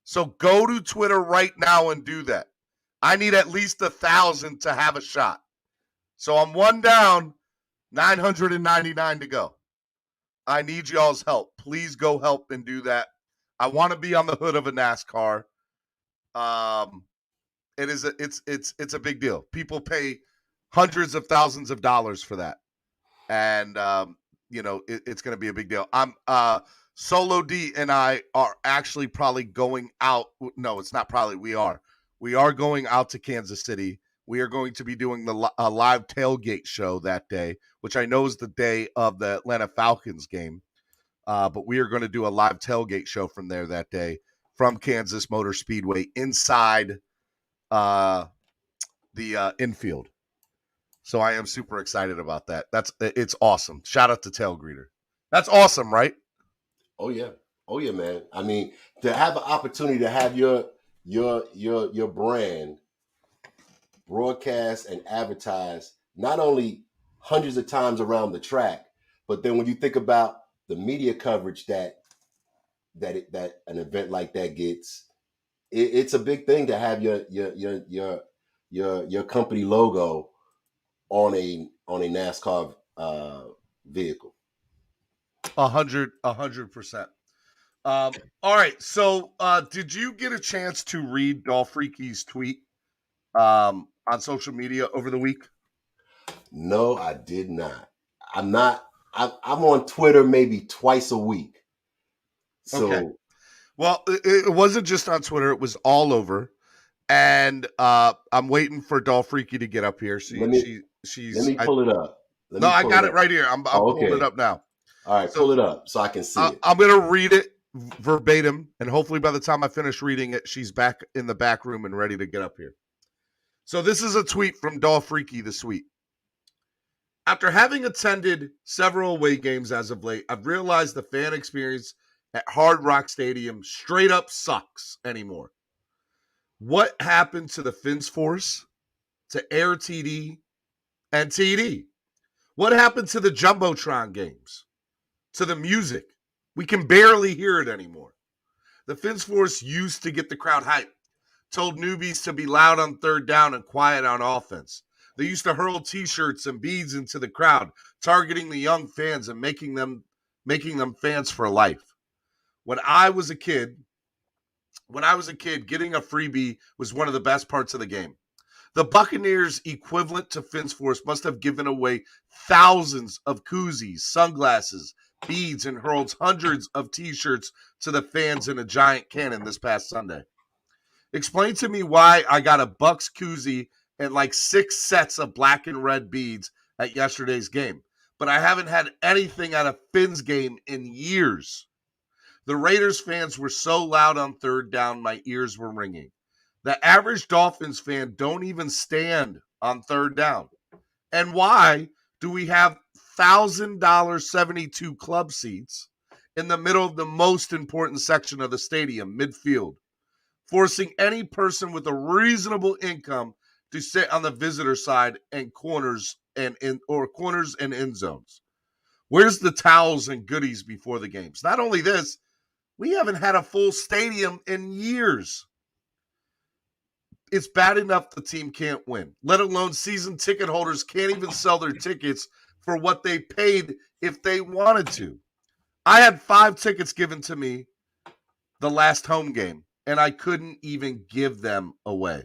So go to Twitter right now and do that. I need at least 1,000 to have a shot. So I'm one down, 999 to go. I need y'all's help. Please go help and do that. I want to be on the hood of a NASCAR. It's a big deal. People pay hundreds of thousands of dollars for that. And it's going to be a big deal. Solo D and I are actually probably going out. No, it's not probably. We are going out to Kansas City. We are going to be doing a live tailgate show that day, which I know is the day of the Atlanta Falcons game. But we are going to do a live tailgate show from there that day from Kansas Motor Speedway inside the infield. So I am super excited about that. It's awesome. Shout out to Tail Greeter. That's awesome, right? Oh yeah, man. I mean, to have an opportunity to have your brand broadcast and advertise not only hundreds of times around the track, but then when you think about the media coverage that an event like that gets, it's a big thing to have your company logo on a NASCAR vehicle. 100%. All right. So, did you get a chance to read Dolphreaky's tweet on social media over the week? No, I did not. I'm on Twitter maybe twice a week. So, okay. Well, it wasn't just on Twitter; it was all over. And I'm waiting for Dolphreaky to get up here. let me pull it up. I got it right here. I'm pulling it up now. All right, pull it up so I can see it. I'm going to read it verbatim, and hopefully by the time I finish reading it, she's back in the back room and ready to get up here. So this is a tweet from Dolphreaky this week. After having attended several away games as of late, I've realized the fan experience at Hard Rock Stadium straight up sucks anymore. What happened to the Fins Force, to Air TD, and TD? What happened to the Jumbotron games, to the music? We can barely hear it anymore. The Fins Force used to get the crowd hyped, told newbies to be loud on third down and quiet on offense. They used to hurl T-shirts and beads into the crowd, targeting the young fans and making them fans for life. When I was a kid, getting a freebie was one of the best parts of the game. The Buccaneers, equivalent to Fins Force, must have given away thousands of koozies, sunglasses, beads, and hurled hundreds of T-shirts to the fans in a giant cannon this past Sunday. Explain to me why I got a Bucs koozie and like 6 sets of black and red beads at yesterday's game, but I haven't had anything at a Fins game in years. The Raiders fans were so loud on third down, my ears were ringing. The average Dolphins fan don't even stand on third down. And why do we have $1,000 72 club seats in the middle of the most important section of the stadium, midfield, forcing any person with a reasonable income to sit on the visitor side and corners and end zones? Where's the towels and goodies before the games? Not only this, we haven't had a full stadium in years. It's bad enough the team can't win, let alone season ticket holders can't even sell their tickets for what they paid if they wanted to. I had 5 tickets given to me the last home game, and I couldn't even give them away.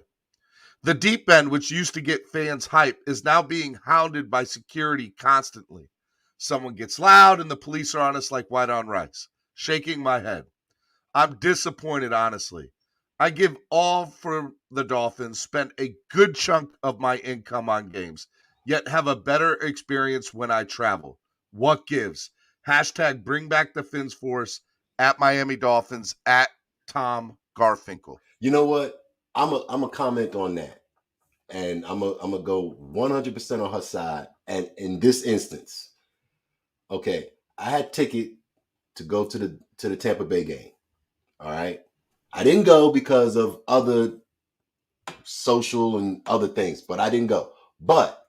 The deep end, which used to get fans hype, is now being hounded by security constantly. Someone gets loud and the police are on us like white on rice. Shaking my head. I'm disappointed, honestly. I give all for the Dolphins, spent a good chunk of my income on games, yet have a better experience when I travel. What gives? Hashtag bring back the Fins Force, at Miami Dolphins, at Tom Garfinkel. You know what? I'm a comment on that. And I'm a go 100% on her side. And in this instance, okay, I had a ticket to go to the Tampa Bay game. All right. I didn't go because of other social and other things, but I didn't go. But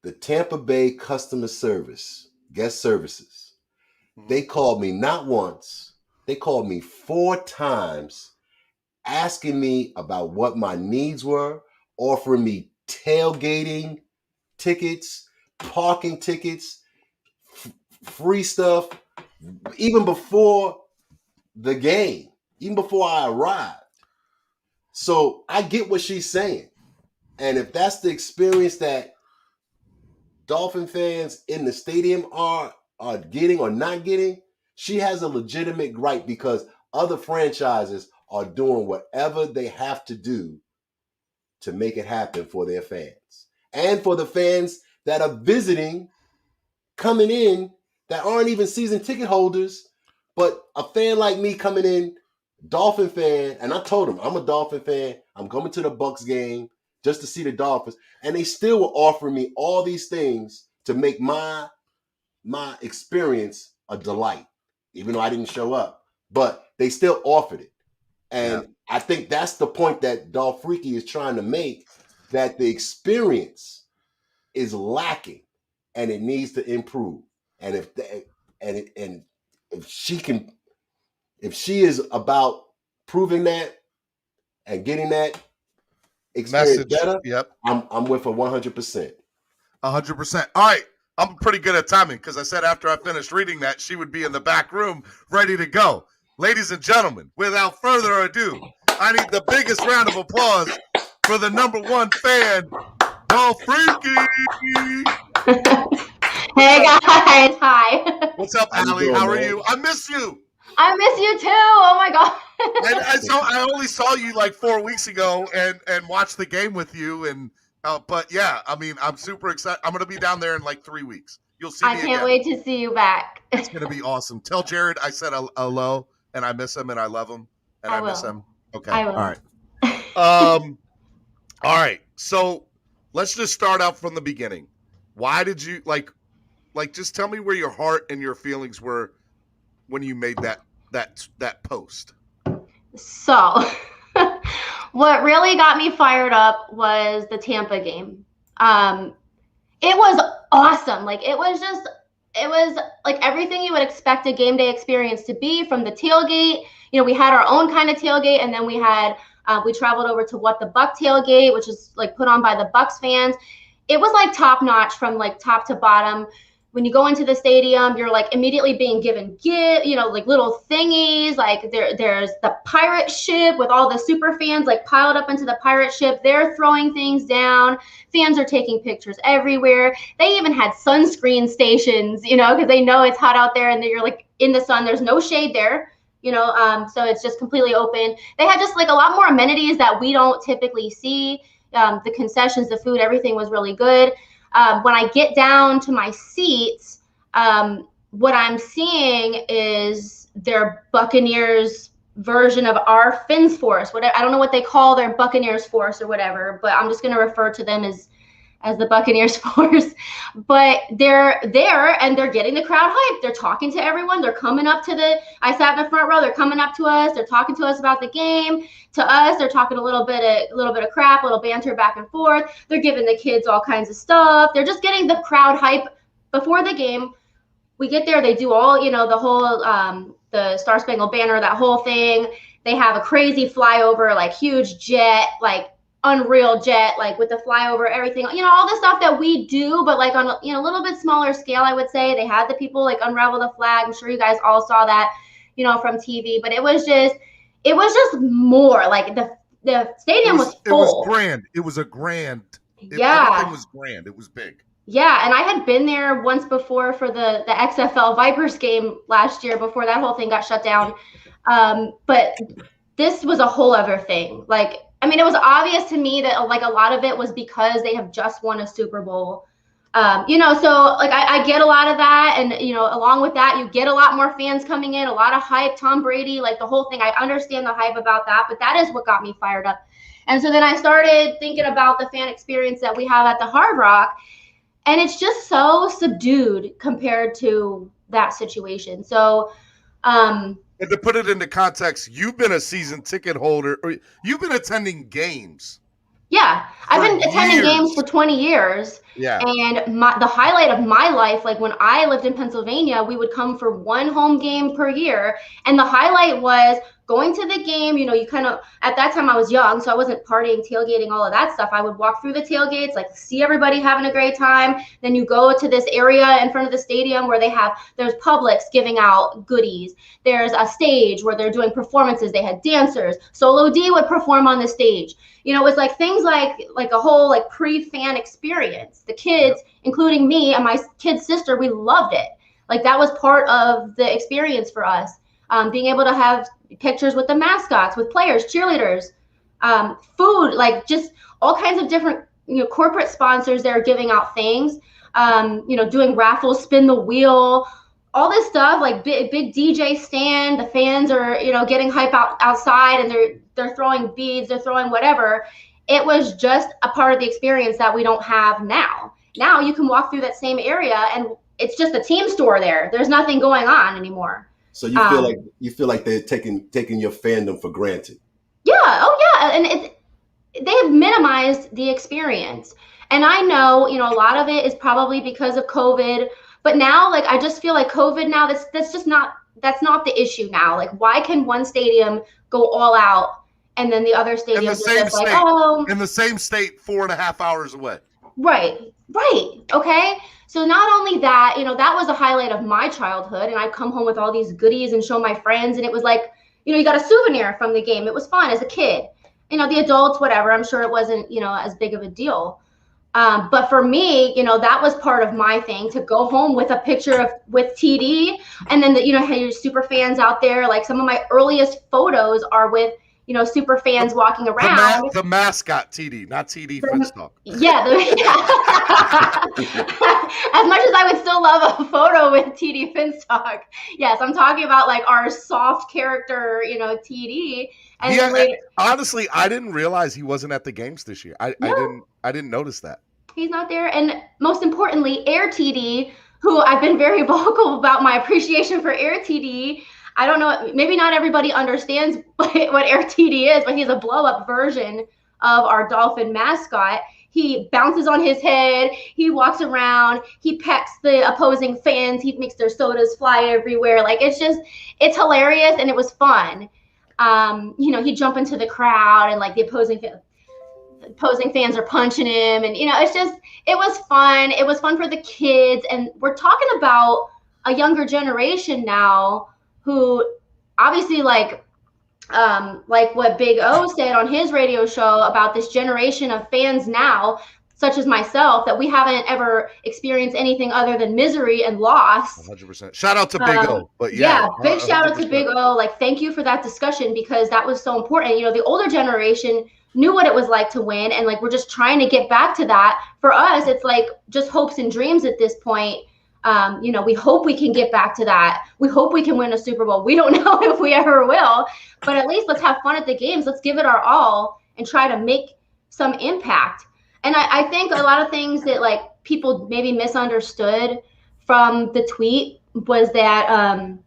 the Tampa Bay customer service, guest services, they called me not once, they called me 4 times asking me about what my needs were, offering me tailgating tickets, parking tickets, free stuff, even before the game, even before I arrived. So I get what she's saying. And if that's the experience that Dolphin fans in the stadium are getting or not getting, she has a legitimate gripe because other franchises are doing whatever they have to do to make it happen for their fans. And for the fans that are visiting, coming in, that aren't even season ticket holders, but a fan like me coming in, Dolphin fan, and I told them I'm a Dolphin fan. I'm coming to the Bucs game just to see the Dolphins, and they still were offering me all these things to make my experience a delight, even though I didn't show up. But they still offered it, and I think that's the point that Dolphreaky is trying to make, that the experience is lacking, and it needs to improve. And if she is about proving that and getting that experience better, I'm with her 100%. 100%. All right, I'm pretty good at timing because I said after I finished reading that, she would be in the back room ready to go. Ladies and gentlemen, without further ado, I need the biggest round of applause for the number one fan, Dolphreaky. Hey guys, hi. What's up, Allie? How are you? I miss you. I miss you too. Oh my god. I only saw you like 4 weeks ago and watched the game with you but yeah, I mean, I'm super excited. I'm gonna be down there in like 3 weeks. You'll see me again. I can't wait to see you back. It's gonna be awesome. Tell Jared I said hello and I miss him and I love him and I miss him. Okay. I will. All right. All right. So let's just start out from the beginning. Why did you like just tell me where your heart and your feelings were when you made that post? So what really got me fired up was the Tampa game. It was awesome. Like it was like everything you would expect a game day experience to be, from the tailgate. You know, we had our own kind of tailgate, and then we traveled over to What the Buck tailgate, which is like put on by the Bucks fans. It was like top notch from like top to bottom. When you go into the stadium, you're like immediately being given like little thingies. Like there's the pirate ship with all the super fans like piled up into the pirate ship. They're throwing things down. Fans are taking pictures everywhere. They even had sunscreen stations, because they know it's hot out there and you're like in the sun. There's no shade there, so it's just completely open. They had just like a lot more amenities that we don't typically see. The concessions, the food, everything was really good. When I get down to my seats, what I'm seeing is their Buccaneers version of our Fins Force. I don't know what they call their Buccaneers Force or whatever, but I'm just going to refer to them as the Buccaneers Force. But they're there and they're getting the crowd hyped. They're talking to everyone. They're coming up to I sat in the front row. They're coming up to us. They're talking to us about the game. To us, they're talking a little bit of crap, a little banter back and forth. They're giving the kids all kinds of stuff. They're just getting the crowd hype before the game. We get there. They do all, the whole, the Star Spangled Banner, that whole thing. They have a crazy flyover, like huge jet, like unreal jet, like with the flyover, everything, all the stuff that we do, but like on a little bit smaller scale, I would say. They had the people like unravel the flag. I'm sure you guys all saw that, from TV, but it was just more like the stadium was full. It was grand. It was a grand. Yeah. Everything was grand. It was big. Yeah. And I had been there once before for the XFL Vipers game last year before that whole thing got shut down. But this was a whole other thing. Like, I mean, it was obvious to me that like a lot of it was because they have just won a Super Bowl. So like I get a lot of that. And, along with that, you get a lot more fans coming in, a lot of hype, Tom Brady, like the whole thing. I understand the hype about that, but that is what got me fired up. And so then I started thinking about the fan experience that we have at the Hard Rock, and it's just so subdued compared to that situation. So, and to put it into context, you've been a season ticket holder, or you've been attending games. Yeah, I've been attending games for 20 years. Yeah. And the highlight of my life, like when I lived in Pennsylvania, we would come for one home game per year. And the highlight was going to the game. You kind of, at that time I was young, so I wasn't partying, tailgating, all of that stuff. I would walk through the tailgates, like see everybody having a great time. Then you go to this area in front of the stadium where there's Publix giving out goodies. There's a stage where they're doing performances. They had dancers. Solo D would perform on the stage. It was like things like a whole like pre-fan experience. The kids, including me and my kid's sister, we loved it. Like that was part of the experience for us. Being able to have pictures with the mascots, with players, cheerleaders, food, like just all kinds of different, corporate sponsors that are giving out things, doing raffles, spin the wheel, all this stuff, like big DJ stand. The fans are, getting hype outside, and they're throwing beads, they're throwing whatever. It was just a part of the experience that we don't have now. Now you can walk through that same area and it's just a team store there. There's nothing going on anymore. So you feel like they're taking your fandom for granted. Yeah. Oh yeah. And they have minimized the experience. And I know, a lot of it is probably because of COVID, but now like I just feel like COVID now, that's not the issue now. Like why can one stadium go all out and then the other stadium in the same state 4.5 hours away? Right. Okay. So not only that, that was a highlight of my childhood, and I'd come home with all these goodies and show my friends, and it was like, you got a souvenir from the game. It was fun as a kid. The adults, whatever, I'm sure it wasn't, as big of a deal. But for me, that was part of my thing, to go home with a picture with TD, and then your super fans out there. Like, some of my earliest photos are with super fans walking around. The mascot TD, not TD Finstock. Yeah. As much as I would still love a photo with TD Finstock, yes, I'm talking about like our soft character, TD. And honestly, I didn't realize he wasn't at the games this year. I didn't notice that. He's not there. And most importantly, Air TD, who I've been very vocal about my appreciation for Air TD. I don't know, maybe not everybody understands what Air TD is, but he's a blow-up version of our Dolphin mascot. He bounces on his head, he walks around, he pecks the opposing fans, he makes their sodas fly everywhere. Like, it's hilarious, and it was fun. He'd jump into the crowd, and like the opposing fans are punching him, and it was fun. It was fun for the kids, and we're talking about a younger generation now who obviously like what Big O said on his radio show about this generation of fans now, such as myself, that we haven't ever experienced anything other than misery and loss. 100%. Shout out to Big O. But big shout out to Big O. Like, thank you for that discussion, because that was so important. The older generation knew what it was like to win, and like, we're just trying to get back to that. For us, it's like just hopes and dreams at this point. We hope we can get back to that. We hope we can win a Super Bowl. We don't know if we ever will, but at least let's have fun at the games. Let's give it our all and try to make some impact. And I think a lot of things that like people maybe misunderstood from the tweet was that,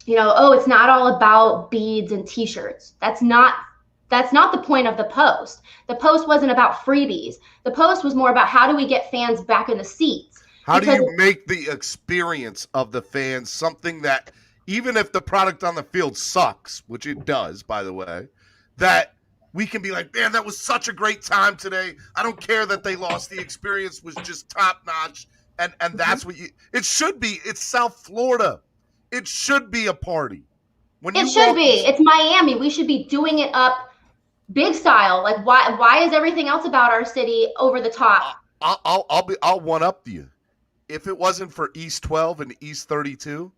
it's not all about beads and t-shirts. That's not the point of the post. The post wasn't about freebies. The post was more about, how do we get fans back in the seats? How do you make the experience of the fans something that, even if the product on the field sucks, which it does, by the way, that we can be like, man, that was such a great time today. I don't care that they lost. The experience was just top notch. And that's what it should be. It's South Florida. It should be a party. It's Miami. We should be doing it up big style. Like, why is everything else about our city over the top? I'll one up to you. If it wasn't for East 12 and East 32,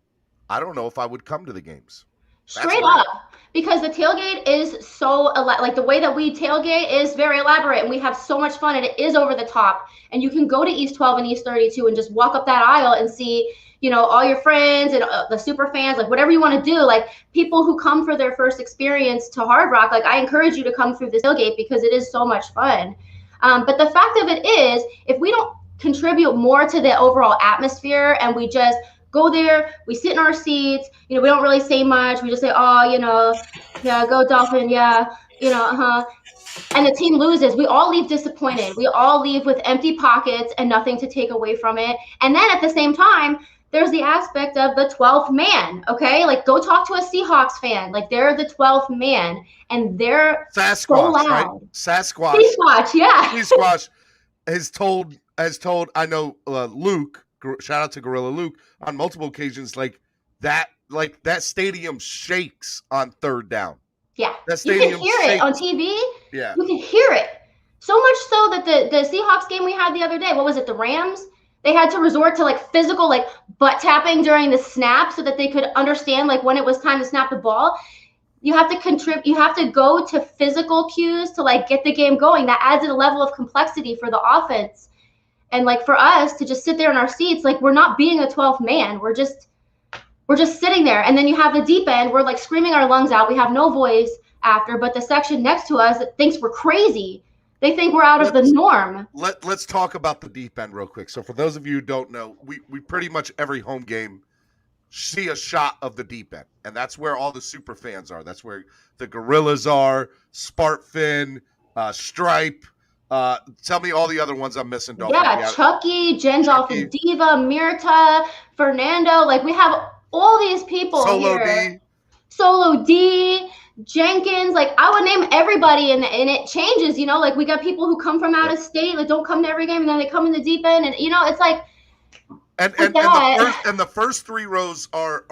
I don't know if I would come to the games. Straight up. Because the tailgate is so, like, the way that we tailgate is very elaborate, and we have so much fun, and it is over the top. And you can go to East 12 and East 32 and just walk up that aisle and see, all your friends and the super fans, like whatever you want to do, like people who come for their first experience to Hard Rock. Like, I encourage you to come through the tailgate because it is so much fun. But the fact of it is, if we don't contribute more to the overall atmosphere and we just go there, we sit in our seats, we don't really say much. We just say, yeah, go Dolphin, yeah, and the team loses. We all leave disappointed. We all leave with empty pockets and nothing to take away from it. And then at the same time, there's the aspect of the 12th man, okay? Like, go talk to a Seahawks fan. Like, they're the 12th man, and they're Sasquatch, so loud. right? Sasquatch. Sasquatch, yeah. Sasquatch has told, I know Luke, shout out to Gorilla Luke, on multiple occasions, like that stadium shakes on third down. Yeah, that stadium you can hear shakes. It on TV. Yeah, you can hear it. So much so that the Seahawks game we had the other day, what was it, the Rams? They had to resort to like physical, like butt tapping during the snap so that they could understand like when it was time to snap the ball. You have to contribute. You have to go to physical cues to like get the game going. That adds a level of complexity for the offense. And like for us to just sit there in our seats, like we're not being a 12th man. We're just sitting there. And then you have the deep end. We're like screaming our lungs out. We have no voice after, but the section next to us thinks we're crazy. They think we're out of the norm. Let's talk about the deep end real quick. So for those of you who don't know, we pretty much every home game see a shot of the deep end. And that's where all the super fans are. That's where the Gorillas are, Spartfin, Stripe. Tell me all the other ones I'm missing. Yeah, Chucky, Jen Dolphin Diva, Mirta, Fernando. Like we have all these people Solo here. D. Solo D. Jenkins, like I would name everybody, and it changes, you know, like we got people who come from out of state, like don't come to every game, and then they come in the deep end, and you know, it's like and the first three rows are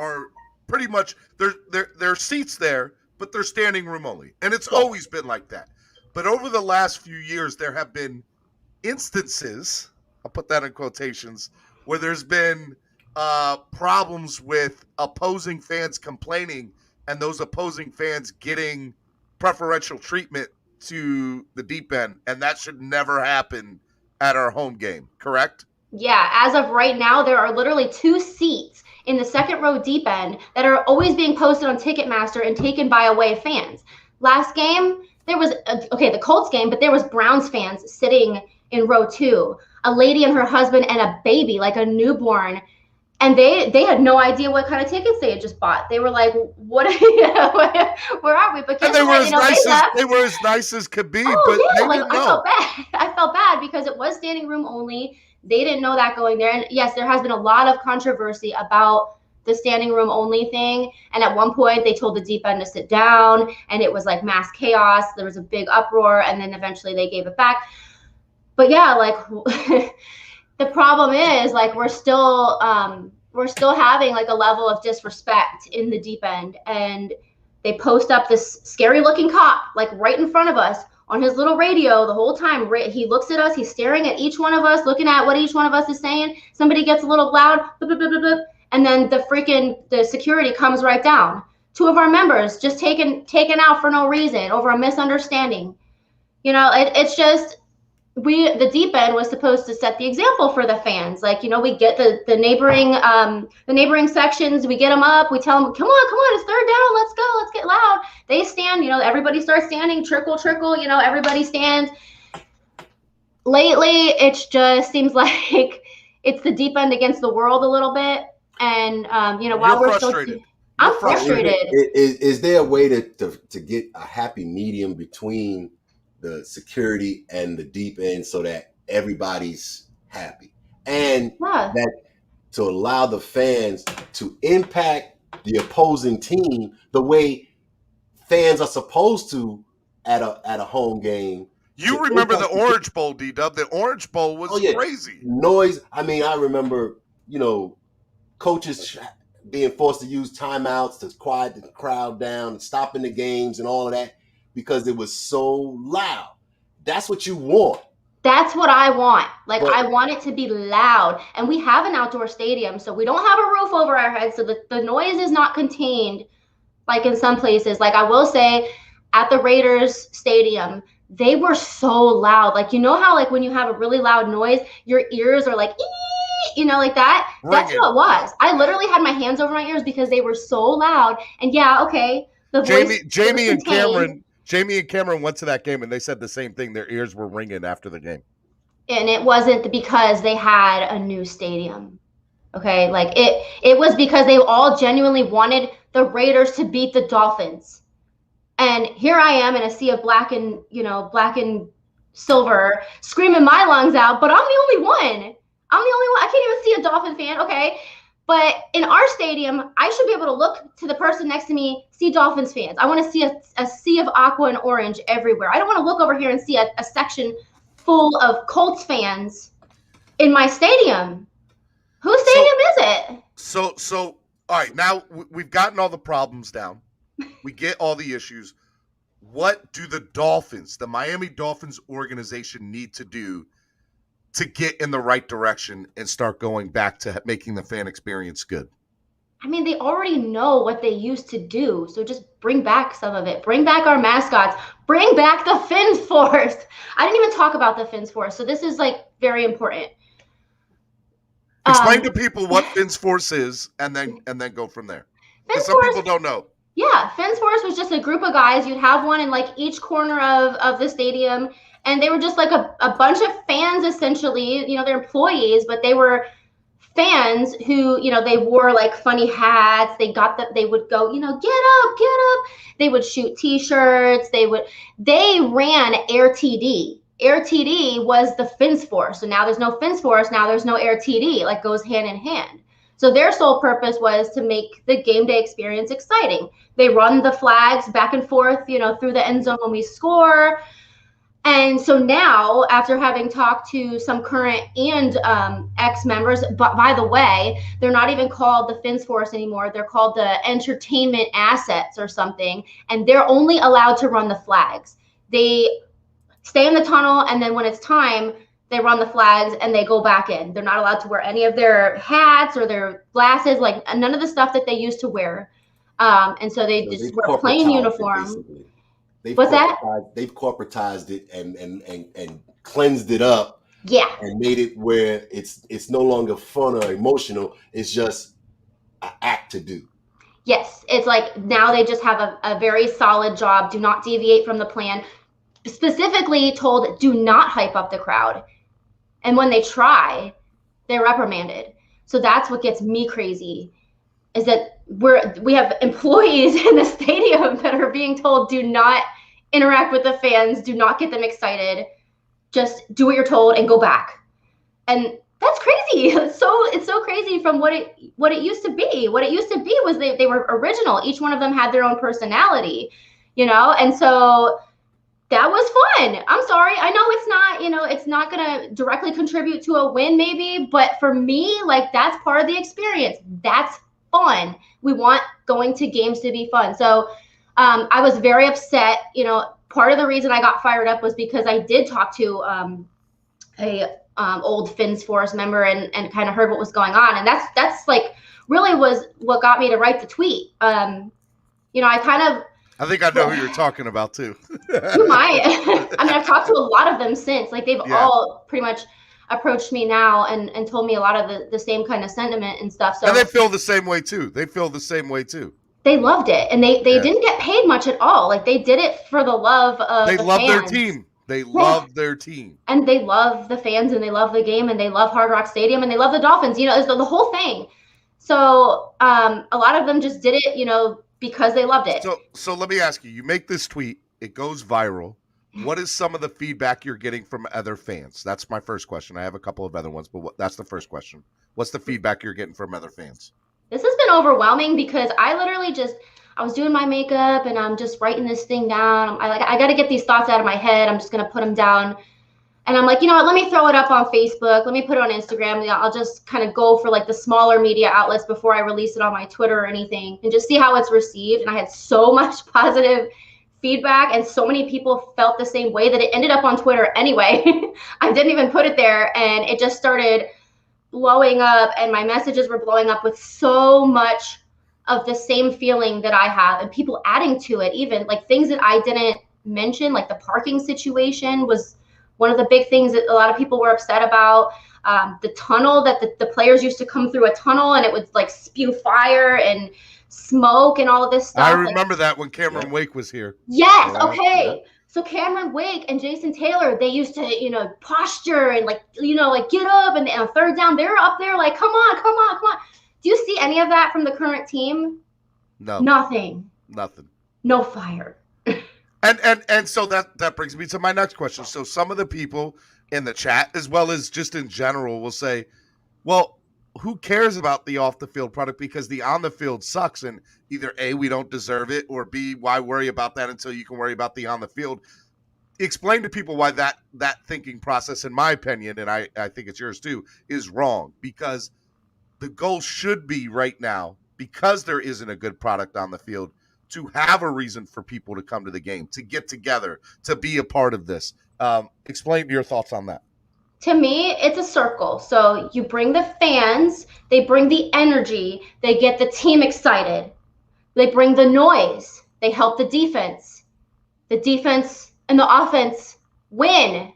pretty much there's seats there, but they're standing room only. And it's always been like that. But over the last few years, there have been instances, I'll put that in quotations, where there's been problems with opposing fans complaining and those opposing fans getting preferential treatment to the deep end. And that should never happen at our home game, correct? Yeah, as of right now, there are literally 2 seats in the second row deep end that are always being posted on Ticketmaster and taken by away fans. Last game, there was, the Colts game, but there was Browns fans sitting in row 2, a lady and her husband and a baby, like a newborn. And they had no idea what kind of tickets they had just bought. They were like, "What? Where are we?" But and they were as nice as could be. Oh, but yeah, they like didn't know. I felt bad. I felt bad because it was standing room only. They didn't know that going there. And yes, there has been a lot of controversy about the standing room only thing. And at one point, they told the deep end to sit down, and it was like mass chaos. There was a big uproar, and then eventually they gave it back. But yeah, like. The problem is, like, we're still having like a level of disrespect in the deep end, and they post up this scary looking cop like right in front of us on his little radio the whole time. He looks at us, he's staring at each one of us, looking at what each one of us is saying. Somebody gets a little loud, blah, blah, blah, blah, blah, and then the security comes right down. 2 of our members just taken out for no reason over a misunderstanding. You know, it's just. The deep end was supposed to set the example for the fans. Like, you know, we get the neighboring sections, we get them up, we tell them, come on, it's third down, let's get loud. They stand, you know, everybody starts standing, trickle, you know, everybody stands. Lately, it just seems like it's the deep end against the world a little bit. And, you know, while we're frustrated. I'm frustrated. Is there a way to get a happy medium between the security and the deep end so that everybody's happy, and that to allow the fans to impact the opposing team the way fans are supposed to at a home game? You remember the Orange Bowl, D-Dub? The Orange Bowl was crazy. Noise. I mean, I remember, you know, coaches being forced to use timeouts to quiet the crowd down, stopping the games and all of that, because it was so loud. That's what you want. That's what I want. Like, I want it to be loud. And we have an outdoor stadium, so we don't have a roof over our heads, so the noise is not contained like in some places. Like, I will say, at the Raiders stadium, they were so loud. Like, you know how, like, when you have a really loud noise, your ears are like, ee! You know, like that? That's what it was. I literally had my hands over my ears because they were so loud. And yeah, okay. Jamie and Cameron went to that game, and they said the same thing. Their ears were ringing after the game. And it wasn't because they had a new stadium. Okay, like it was because they all genuinely wanted the Raiders to beat the Dolphins. And here I am in a sea of black and silver, screaming my lungs out, but I'm the only one. I can't even see a Dolphin fan, okay? But in our stadium, I should be able to look to the person next to me, see Dolphins fans. I want to see a sea of aqua and orange everywhere. I don't want to look over here and see a section full of Colts fans in my stadium. Whose stadium is it? So, all right, now we've gotten all the problems down. We get all the issues. What do the Dolphins, the Miami Dolphins organization, need to do to get in the right direction and start going back to making the fan experience good? I mean, they already know what they used to do, so just bring back some of it. Bring back our mascots. Bring back the Fins Force. I didn't even talk about the Fins Force, so this is, like, very important. Explain to people what Fins Force is, and then go from there. Because some people don't know. Yeah, Fins Force was just a group of guys. You'd have one in, like, each corner of the stadium. And they were just like a bunch of fans, essentially. You know, they're employees, but they were fans who, you know, they wore like funny hats. They would go, you know, get up. They would shoot T-shirts. They ran Air TD. Air TD was the Fins Force. So now there's no Fins Force. Now there's no Air TD. Like, goes hand in hand. So their sole purpose was to make the game day experience exciting. They run the flags back and forth, through the end zone when we score. And so now, after having talked to some current and ex-members, but by the way, they're not even called the Fins Force anymore. They're called the Entertainment Assets or something, and they're only allowed to run the flags. They stay in the tunnel, and then when it's time, they run the flags and they go back in. They're not allowed to wear any of their hats or their glasses, like none of the stuff that they used to wear. And so they just wear plain uniform. What's that? They've corporatized it and cleansed it up. Yeah. And made it where it's no longer fun or emotional. It's just an act to do. Yes. It's like now they just have a very solid job. Do not deviate from the plan. Specifically told, do not hype up the crowd. And when they try, they're reprimanded. So that's what gets me crazy, is that we have employees in the stadium that are being told, do not interact with the fans, do not get them excited, just do what you're told and go back. And that's crazy. It's so crazy from what it used to be. What it used to be was they were original. Each one of them had their own personality, and so that was fun. I'm sorry. I know it's not going to directly contribute to a win maybe, but for me, like, that's part of the experience. That's fun. We want going to games to be fun. So I was very upset. Part of the reason I got fired up was because I did talk to a old Fins Force member and kind of heard what was going on. And that's like really was what got me to write the tweet. I think I know who you're talking about too. You might. I mean, I've talked to a lot of them since. Like, they've all pretty much approached me now and told me a lot of the same kind of sentiment and stuff. So, and they feel the same way too. They loved it, and they didn't get paid much at all. Like, they did it for the love of the love fans. their team. They love their team. And they love the fans, and they love the game, and they love Hard Rock Stadium, and they love the Dolphins. It's the whole thing. So a lot of them just did it, because they loved it. So let me ask you, you make this tweet, it goes viral. What is some of the feedback you're getting from other fans? That's my first question. I have a couple of other ones, but that's the first question. What's the feedback you're getting from other fans? This has been overwhelming because I literally I was doing my makeup and I'm just writing this thing down. I got to get these thoughts out of my head. I'm just going to put them down. And I'm like, you know what, let me throw it up on Facebook. Let me put it on Instagram. I'll just kind of go for like the smaller media outlets before I release it on my Twitter or anything and just see how it's received. And I had so much positive feedback and so many people felt the same way that it ended up on Twitter anyway. I didn't even put it there, and it just started blowing up, and my messages were blowing up with so much of the same feeling that I have, and people adding to it, even like things that I didn't mention, like the parking situation was one of the big things that a lot of people were upset about. The tunnel that the players used to come through a tunnel and it would like spew fire and smoke and all of this stuff. I remember that when Cameron Wake was here. Yes. Yeah, okay. Yeah. So Cameron Wake and Jason Taylor, they used to, posture and like get up and on third down, they're up there like, come on. Do you see any of that from the current team? No. Nothing. No fire. And so that brings me to my next question. So some of the people in the chat, as well as just in general, will say, well, who cares about the off the field product because the on the field sucks, and either A, we don't deserve it, or B, why worry about that until you can worry about the on the field? Explain to people why that thinking process, in my opinion, and I think it's yours too, is wrong, because the goal should be right now, because there isn't a good product on the field, to have a reason for people to come to the game, to get together, to be a part of this. Explain your thoughts on that. To me, it's a circle. So you bring the fans, they bring the energy, they get the team excited. They bring the noise, they help the defense. The defense and the offense win.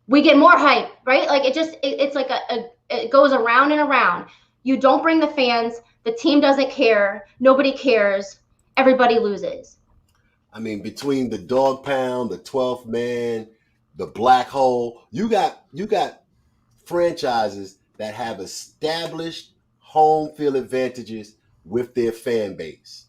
We get more hype, right? Like it's like it goes around and around. You don't bring the fans, the team doesn't care, nobody cares, everybody loses. I mean, between the dog pound, the 12th man, the black hole, you got franchises that have established home field advantages with their fan base.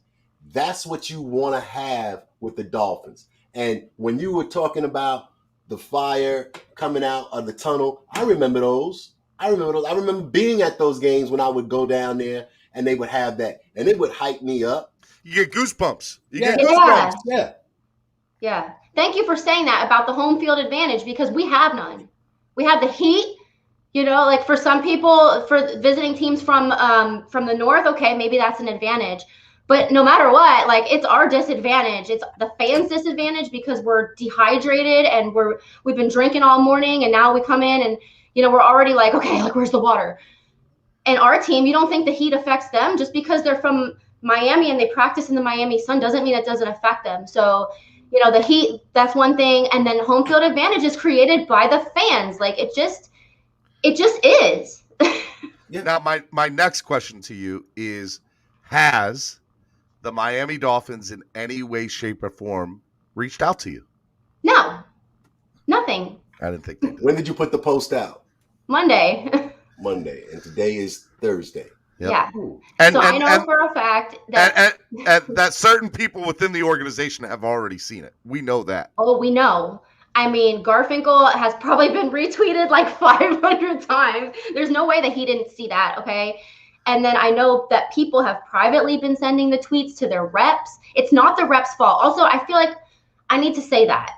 That's what you want to have with the Dolphins. And when you were talking about the fire coming out of the tunnel, I remember those. I remember those. I remember being at those games when I would go down there and they would have that, and it would hype me up. You get goosebumps. Yeah. Thank you for saying that about the home field advantage, because we have none. We have the heat. You know, like for some people, for visiting teams from the north, okay, maybe that's an advantage. But no matter what, like it's our disadvantage. It's the fans' disadvantage because we're dehydrated and we've been drinking all morning, and now we come in and we're already like, okay, like where's the water? And our team, you don't think the heat affects them just because they're from Miami and they practice in the Miami sun doesn't mean it doesn't affect them. So, the heat, that's one thing, and then home field advantage is created by the fans. Like it just is. Now, my next question to you is, has the Miami Dolphins in any way, shape, or form reached out to you? No, nothing. I didn't think they did. When did you put the post out? Monday. And today is Thursday. Yep. Yeah. And I know for a fact that that certain people within the organization have already seen it. We know that. Oh, we know. I mean, Garfinkel has probably been retweeted like 500 times. There's no way that he didn't see that, okay? And then I know that people have privately been sending the tweets to their reps. It's not the reps' fault. Also, I feel like I need to say that.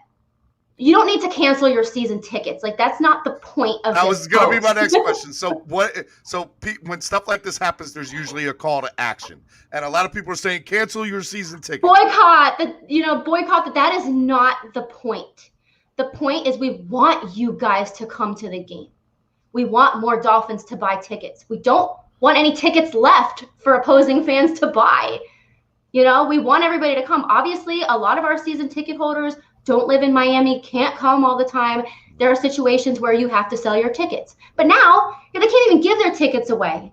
You don't need to cancel your season tickets. Like, that's not the point of this. That was going to be my next question. So when stuff like this happens, there's usually a call to action. And a lot of people are saying, cancel your season tickets. Boycott. That is not the point. The point is we want you guys to come to the game. We want more Dolphins to buy tickets. We don't want any tickets left for opposing fans to buy. We want everybody to come. Obviously, a lot of our season ticket holders don't live in Miami, can't come all the time. There are situations where you have to sell your tickets. But now, they can't even give their tickets away.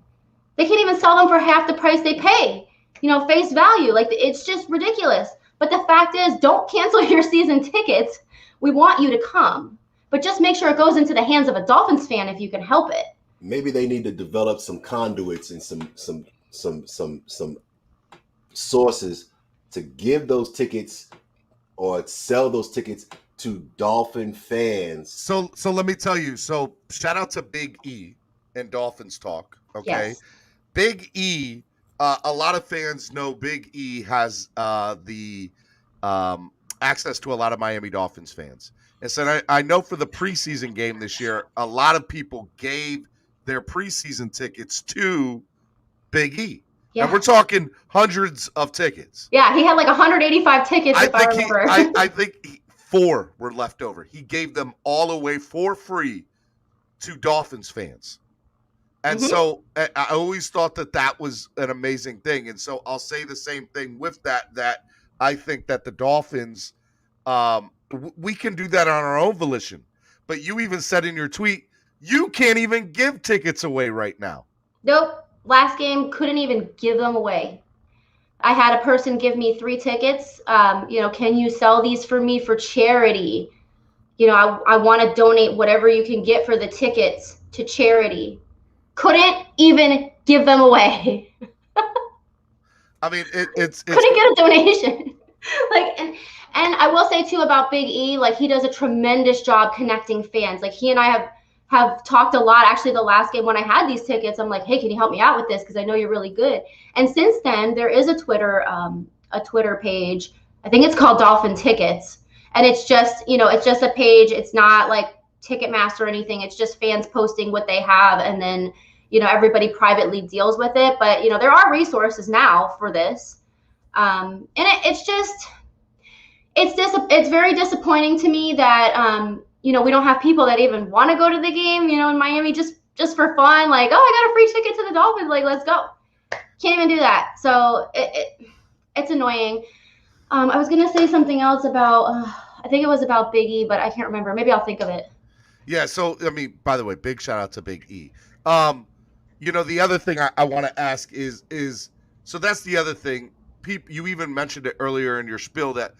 They can't even sell them for half the price they pay, face value. Like, it's just ridiculous. But the fact is, don't cancel your season tickets. We want you to come. But just make sure it goes into the hands of a Dolphins fan if you can help it. Maybe they need to develop some conduits and some sources to give those tickets or sell those tickets to Dolphin fans. So let me tell you. So shout out to Big E and Dolphins Talk. Okay, yes. Big E. A lot of fans know Big E has the access to a lot of Miami Dolphins fans. And so I know for the preseason game this year, a lot of people gave their preseason tickets to Big E. Yeah. And we're talking hundreds of tickets. Yeah, he had like 185 tickets, if I remember. I think 4 were left over. He gave them all away for free to Dolphins fans. And so I always thought that was an amazing thing. And so I'll say the same thing with that I think that the Dolphins, we can do that on our own volition. But you even said in your tweet, you can't even give tickets away right now. Nope. Last game, couldn't even give them away. I had a person give me 3 tickets. Can you sell these for me for charity? I want to donate whatever you can get for the tickets to charity. Couldn't even give them away. I mean, it's couldn't get a donation. And I will say too about Big E, like he does a tremendous job connecting fans. Like he and I have talked a lot. Actually, the last game when I had these tickets, I'm like, hey, can you help me out with this? Because I know you're really good. And since then, there is a Twitter page. I think it's called Dolphin Tickets. And it's just, it's just a page. It's not like Ticketmaster or anything. It's just fans posting what they have. And then, everybody privately deals with it. But, there are resources now for this. And it's very disappointing to me that, we don't have people that even want to go to the game, in Miami just for fun. Like, oh, I got a free ticket to the Dolphins. Like, let's go. Can't even do that. So it's annoying. I was going to say something else about, I think it was about Big E, but I can't remember. Maybe I'll think of it. Yeah. So, I mean, by the way, big shout out to Big E. The other thing I want to ask is, so that's the other thing. You even mentioned it earlier in your spiel that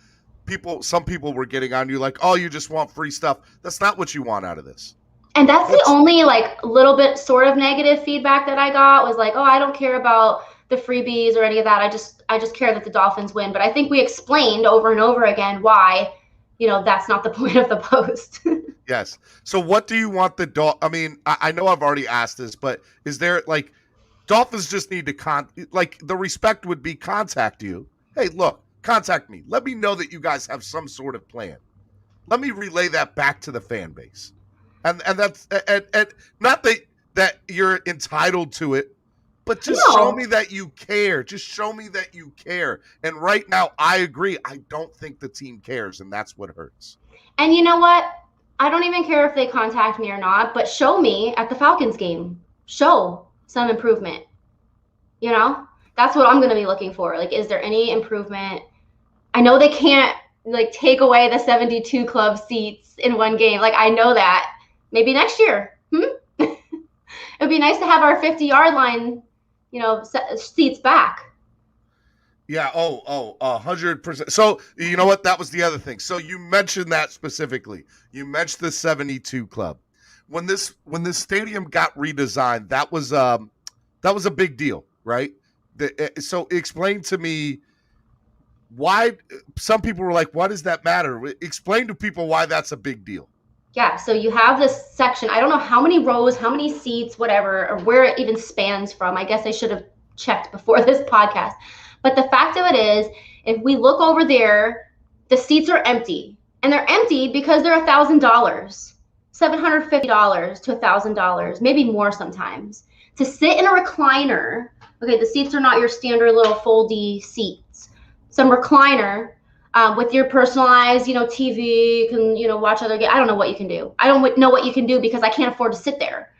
some people were getting on you like, oh, you just want free stuff. That's not what you want out of this. And that's the only little bit sort of negative feedback that I got was like, oh, I don't care about the freebies or any of that. I just care that the Dolphins win. But I think we explained over and over again why, that's not the point of the post. Yes. So what do you want the I mean, I know I've already asked this, but is there like Dolphins just need to the respect would be contact you. Hey, look, contact me. Let me know that you guys have some sort of plan. Let me relay that back to the fan base. And that's and not that you're entitled to it, but just show me that you care. Just show me that you care. And right now, I agree. I don't think the team cares, and that's what hurts. And you know what? I don't even care if they contact me or not, but show me at the Falcons game. Show some improvement. You know? That's what I'm going to be looking for. Like, is there any improvement? I know they can't, like, take away the 72 club seats in one game. Like, I know that. Maybe next year. It would be nice to have our 50-yard line, seats back. Yeah. 100%. So you know what? That was the other thing. So you mentioned that specifically. You mentioned the 72 club. When this stadium got redesigned, that was a big deal, right? So explain to me why. Some people were like, "Why does that matter?" Explain to people why that's a big deal. Yeah. So you have this section. I don't know how many rows, how many seats, whatever, or where it even spans from. I guess I should have checked before this podcast. But the fact of it is, if we look over there, the seats are empty. And they're empty because they're $1,000, $750 to $1,000, maybe more sometimes. To sit in a recliner, okay, the seats are not your standard little foldy seats. Some recliner with your personalized, TV, you can, watch other games. I don't know what you can do. I don't know what you can do because I can't afford to sit there.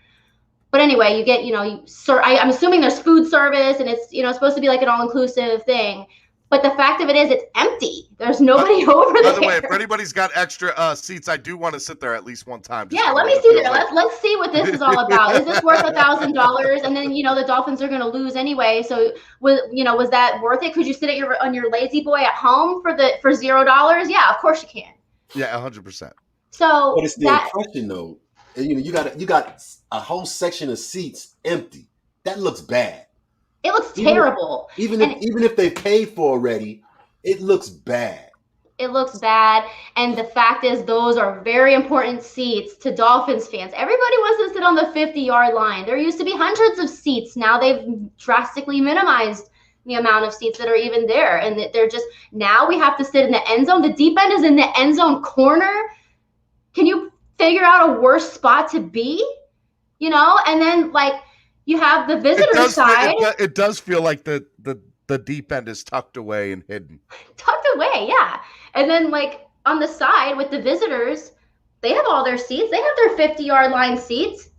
But anyway, you get, I'm assuming there's food service and it's, supposed to be like an all-inclusive thing. But the fact of it is, it's empty. There's nobody over there. By the way, if anybody's got extra seats, I do want to sit there at least one time. Yeah, let me see there. Let's see what this is all about. Is this worth $1,000? And then, the Dolphins are going to lose anyway. So, was that worth it? Could you sit on your lazy boy at home for $0? Yeah, of course you can. Yeah, 100%. So, but it's the impression though. You got a whole section of seats empty. That looks bad. It looks terrible. Even if they paid for already, it looks bad. It looks bad. And the fact is, those are very important seats to Dolphins fans. Everybody wants to sit on the 50-yard line. There used to be hundreds of seats. Now they've drastically minimized the amount of seats that are even there. And they're just, now we have to sit in the end zone. The deep end is in the end zone corner. Can you figure out a worse spot to be? And then you have the visitor side. It does feel like the deep end is tucked away and hidden. Tucked away, yeah. And then on the side with the visitors, they have all their seats. They have their 50-yard line seats.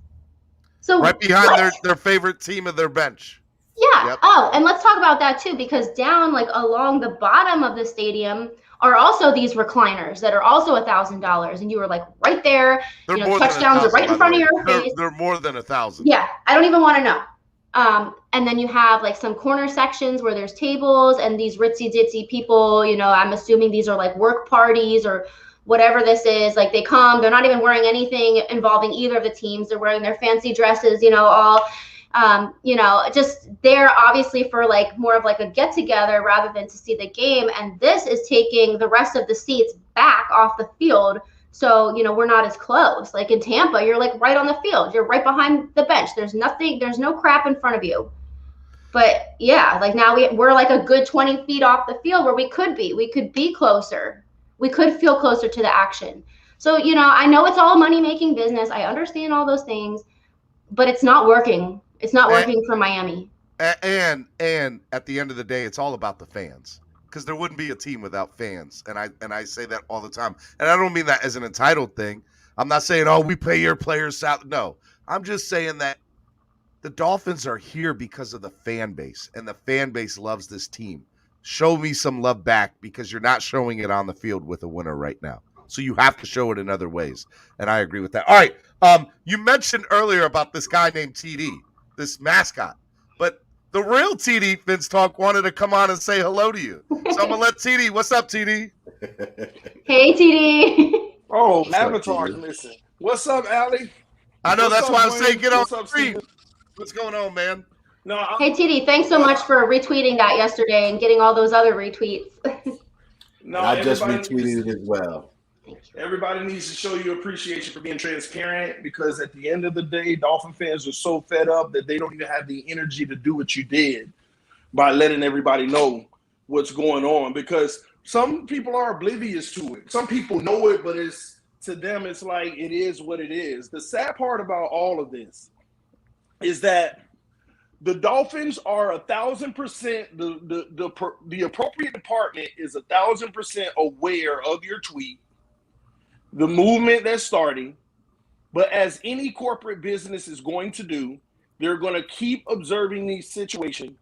So right behind their favorite team of their bench. Yeah. Yep. Oh, and let's talk about that too, because down along the bottom of the stadium are also these recliners that are also $1,000, and you were right there. Touchdowns are right in front of your face. They're more than 1,000. Yeah, I don't even want to know. And then you have some corner sections where there's tables and these ritzy ditzy people. I'm assuming these are work parties or whatever this is. They come, they're not even wearing anything involving either of the teams. They're wearing their fancy dresses. All. Just there obviously for more of a get together rather than to see the game. And this is taking the rest of the seats back off the field. So, we're not as close. In Tampa, you're right on the field. You're right behind the bench. There's no crap in front of you. But yeah, now we're a good 20 feet off the field where we could be closer. We could feel closer to the action. So, I know it's all money-making business. I understand all those things, but it's not working. It's not working for Miami. And at the end of the day, it's all about the fans, because there wouldn't be a team without fans. And I say that all the time. And I don't mean that as an entitled thing. I'm not saying, we pay your players out. No, I'm just saying that the Dolphins are here because of the fan base, and the fan base loves this team. Show me some love back, because you're not showing it on the field with a winner right now. So you have to show it in other ways. And I agree with that. All right. You mentioned earlier about this guy named TD. This mascot, but the real TD Vince Talk wanted to come on and say hello to you. So I'm gonna let TD. What's up, TD? Hey, TD. Oh, Avatar, listen. What's up, Allie? I know, that's why I'm saying get on What's the up, screen. Steven? What's going on, man? No. Hey, TD. Thanks so much for retweeting that yesterday and getting all those other retweets. No, I just retweeted it as well. Everybody needs to show you appreciation for being transparent, because at the end of the day, Dolphin fans are so fed up that they don't even have the energy to do what you did by letting everybody know what's going on, because some people are oblivious to it. Some people know it, but to them, it's like it is what it is. The sad part about all of this is that the Dolphins are 1,000%, the appropriate department is 1,000% aware of your tweet, the movement that's starting, but as any corporate business is going to do, they're going to keep observing these situations,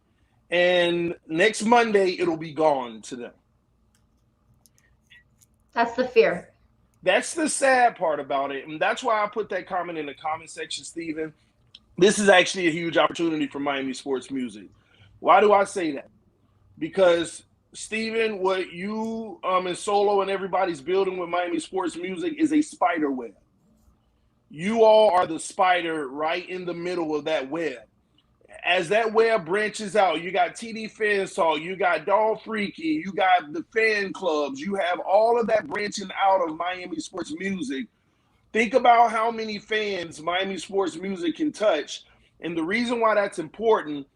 and next Monday, it'll be gone to them. That's the fear. That's the sad part about it, and that's why I put that comment in the comment section, Steven. This is actually a huge opportunity for Miami sports music. Why do I say that? Because Steven, what you and Solo and everybody's building with Miami sports music is a spider web. You all are the spider right in the middle of that web. As that web branches out, you got TD Fans Talk, you got Dolphreaky, you got the fan clubs, you have all of that branching out of Miami sports music. Think about how many fans Miami sports music can touch. And the reason why that's important,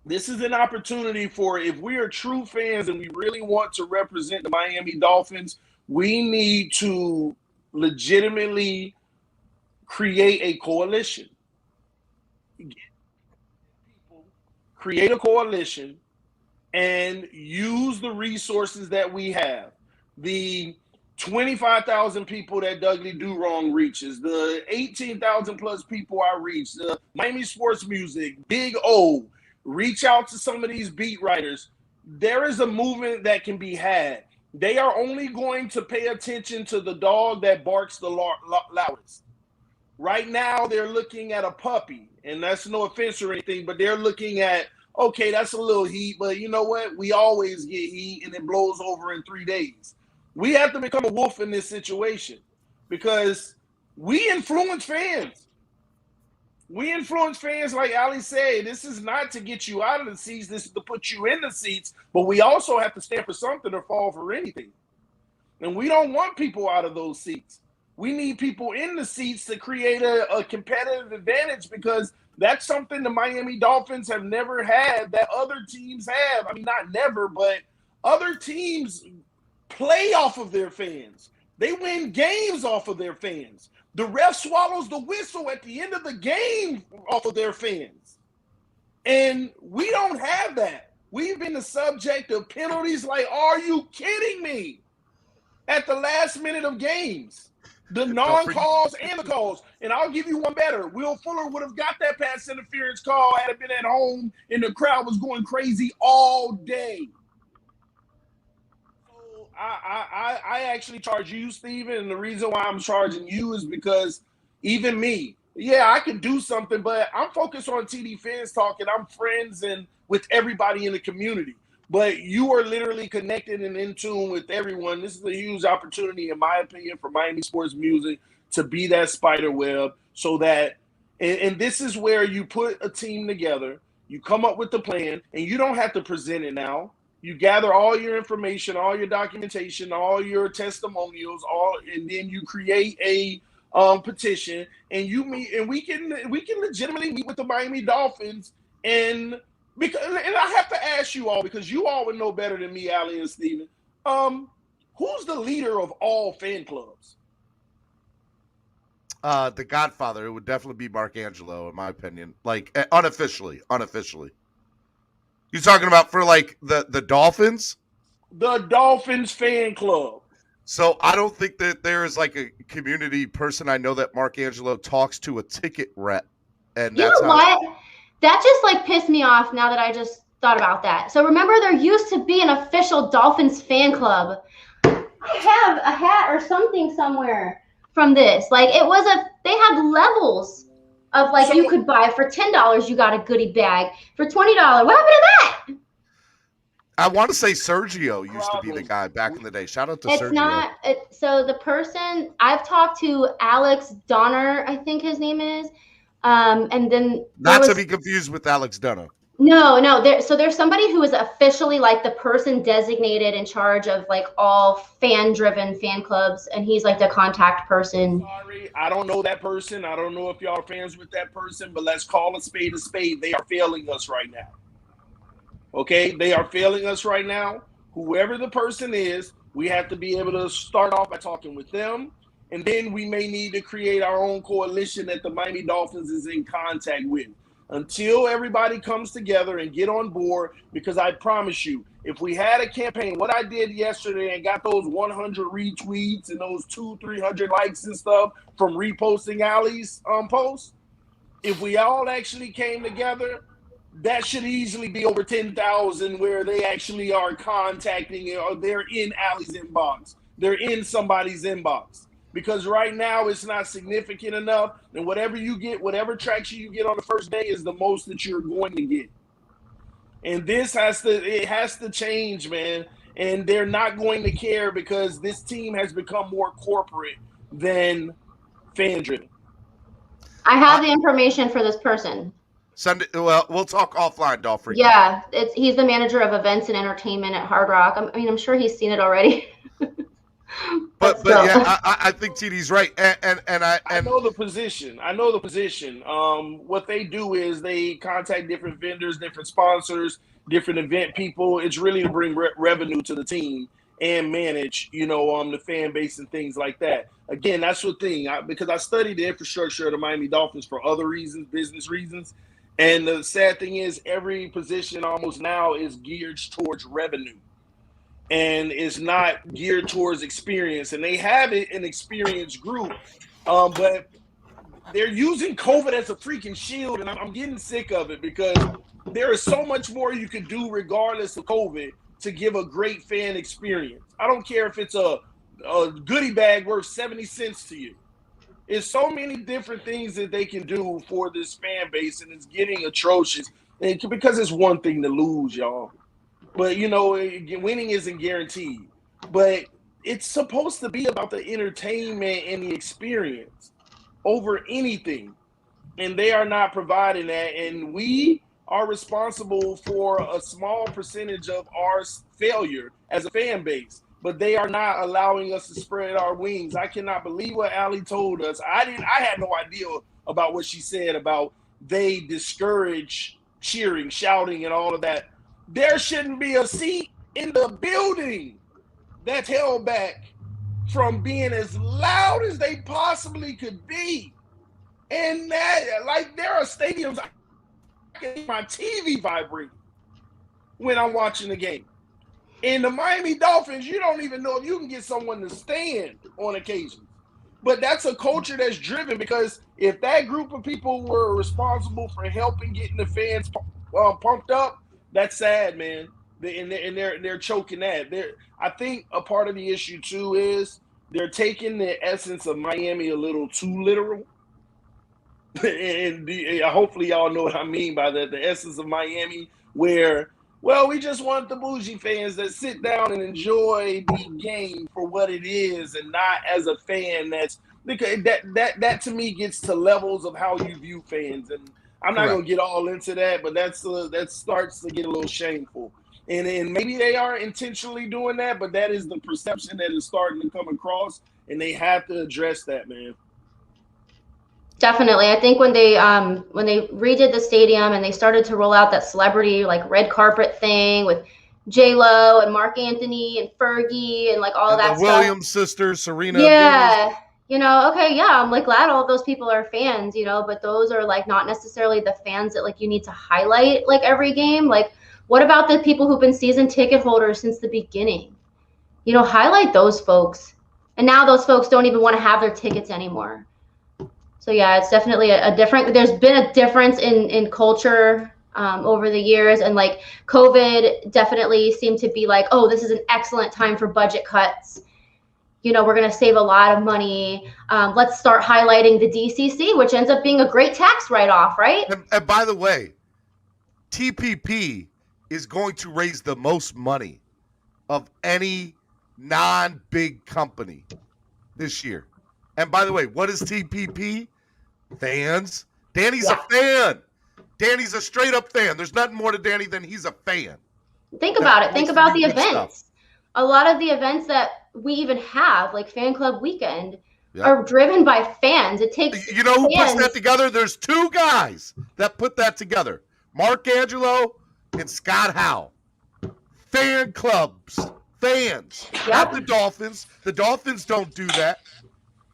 this is an opportunity for, if we are true fans and we really want to represent the Miami Dolphins, we need to legitimately create a coalition. Create a coalition and use the resources that we have. The 25,000 people that Dudley Do Wrong reaches, the 18,000 plus people I reach, the Miami Sports Music, Big O, reach out to some of these beat writers. There is a movement that can be had. They are only going to pay attention to the dog that barks the loudest. Right now, they're looking at a puppy, and that's no offense or anything, but they're looking at, okay, that's a little heat, but you know what? We always get heat, and it blows over in 3 days. We have to become a wolf in this situation, because we influence fans. We influence fans, like Ali said. This is not to get you out of the seats. This is to put you in the seats, but we also have to stand for something or fall for anything. And we don't want people out of those seats. We need people in the seats to create a competitive advantage, because that's something the Miami Dolphins have never had that other teams have. I mean, not never, but other teams play off of their fans. They win games off of their fans. The ref swallows the whistle at the end of the game off of their fans. And we don't have that. We've been the subject of penalties like, are you kidding me? At the last minute of games. The non-calls and the calls. And I'll give you one better. Will Fuller would have got that pass interference call had it been at home and the crowd was going crazy all day. So I actually charge you, Steven, and the reason why I'm charging you is because even me, yeah, I can do something, but I'm focused on TD Fans Talk, and I'm friends and with everybody in the community. But you are literally connected and in tune with everyone. This is a huge opportunity, in my opinion, for Miami sports music to be that spider web, so that, and this is where you put a team together, you come up with the plan, and you don't have to present it now. You gather all your information, all your documentation, all your testimonials, and then you create a petition, and you meet, and we can legitimately meet with the Miami Dolphins. And I have to ask you all, because you all would know better than me, Ali and Steven. Who's the leader of all fan clubs? The Godfather. It would definitely be Mark Angelo, in my opinion. Like, unofficially. You talking about for like the Dolphins? The Dolphins fan club. So I don't think that there is like a community person I know that Mark Angelo talks to a ticket rep. And you know what? That just like pissed me off now that I just thought about that. So remember, there used to be an official Dolphins fan club. I have a hat or something somewhere from this. Like, they had levels of like, so you could buy for $10, you got a goodie bag. For $20, what happened to that? I want to say Sergio used to be the guy back in the day. Shout out to Sergio. So the person, I've talked to Alex Donner, I think his name is. And then not to be confused with Alex Dunner. No. So there's somebody who is officially like the person designated in charge of like all fan-driven fan clubs, and he's like the contact person. Sorry, I don't know that person. I don't know if y'all are fans with that person, but let's call a spade a spade. They are failing us right now. Okay, they are failing us right now. Whoever the person is, we have to be able to start off by talking with them, and then we may need to create our own coalition that the Miami Dolphins is in contact with. Until everybody comes together and get on board, because I promise you, if we had a campaign, what I did yesterday and got those 100 retweets and those 200-300 likes and stuff from reposting Allie's posts, if we all actually came together, that should easily be over 10,000 where they actually are contacting or they're in Allie's inbox. They're in somebody's inbox. Because right now it's not significant enough, and whatever you get, whatever traction you get on the first day is the most that you're going to get. And this has to change, man. And they're not going to care because this team has become more corporate than fan-driven. I have the information for this person. Sunday. Well, we'll talk offline, Dolphreaky. Yeah, he's the manager of events and entertainment at Hard Rock. I'm sure he's seen it already. But yeah, I think TD's right, and I know the position. What they do is they contact different vendors, different sponsors, different event people. It's really to bring revenue to the team and manage, the fan base and things like that. Again, that's the thing. Because I studied the infrastructure of the Miami Dolphins for other reasons, business reasons. And the sad thing is every position almost now is geared towards revenue. And it's not geared towards experience. And they have an experienced group, but they're using COVID as a freaking shield. And I'm getting sick of it because there is so much more you can do regardless of COVID to give a great fan experience. I don't care if it's a goodie bag worth 70 cents to you. It's so many different things that they can do for this fan base, and it's getting atrocious. And because it's one thing to lose, y'all. But, winning isn't guaranteed. But it's supposed to be about the entertainment and the experience over anything. And they are not providing that. And we are responsible for a small percentage of our failure as a fan base. But they are not allowing us to spread our wings. I cannot believe what Allie told us. I had no idea about what she said about they discourage cheering, shouting, and all of that. There shouldn't be a seat in the building that's held back from being as loud as they possibly could be. And that, there are stadiums I can hear my TV vibrate when I'm watching the game. In the Miami Dolphins, you don't even know if you can get someone to stand on occasion. But that's a culture that's driven because if that group of people were responsible for helping getting the fans pumped up, that's sad, man. They're choking that. I think a part of the issue too is they're taking the essence of Miami a little too literal. And hopefully y'all know what I mean by that. The essence of Miami, where we just want the bougie fans that sit down and enjoy the game for what it is, and not as a fan. Because that to me gets to levels of how you view fans, and I'm not going to get all into that, but that starts to get a little shameful. And maybe they are intentionally doing that, but that is the perception that is starting to come across, and they have to address that, man. Definitely. I think when they redid the stadium and they started to roll out that celebrity red carpet thing with J-Lo and Mark Anthony and Fergie and all of that stuff. The Williams sisters, Serena. Yeah. I'm glad all of those people are fans, but those are not necessarily the fans that you need to highlight every game. What about the people who've been season ticket holders since the beginning? Highlight those folks. And now those folks don't even want to have their tickets anymore. So yeah, it's definitely there's been a difference in culture over the years, and COVID definitely seemed to be this is an excellent time for budget cuts. We're going to save a lot of money. Let's start highlighting the DCC, which ends up being a great tax write-off, right? And by the way, TPP is going to raise the most money of any non-big company this year. And by the way, what is TPP? Fans. Danny's a fan. Danny's a straight up fan. There's nothing more to Danny than he's a fan. Think about it. Think about the events. A lot of the events that we even have, like Fan Club Weekend, are driven by fans. It takes who puts that together? There's two guys that put that together. Mark Angelo and Scott Howe. Fan clubs. Fans. Not the Dolphins. The Dolphins don't do that.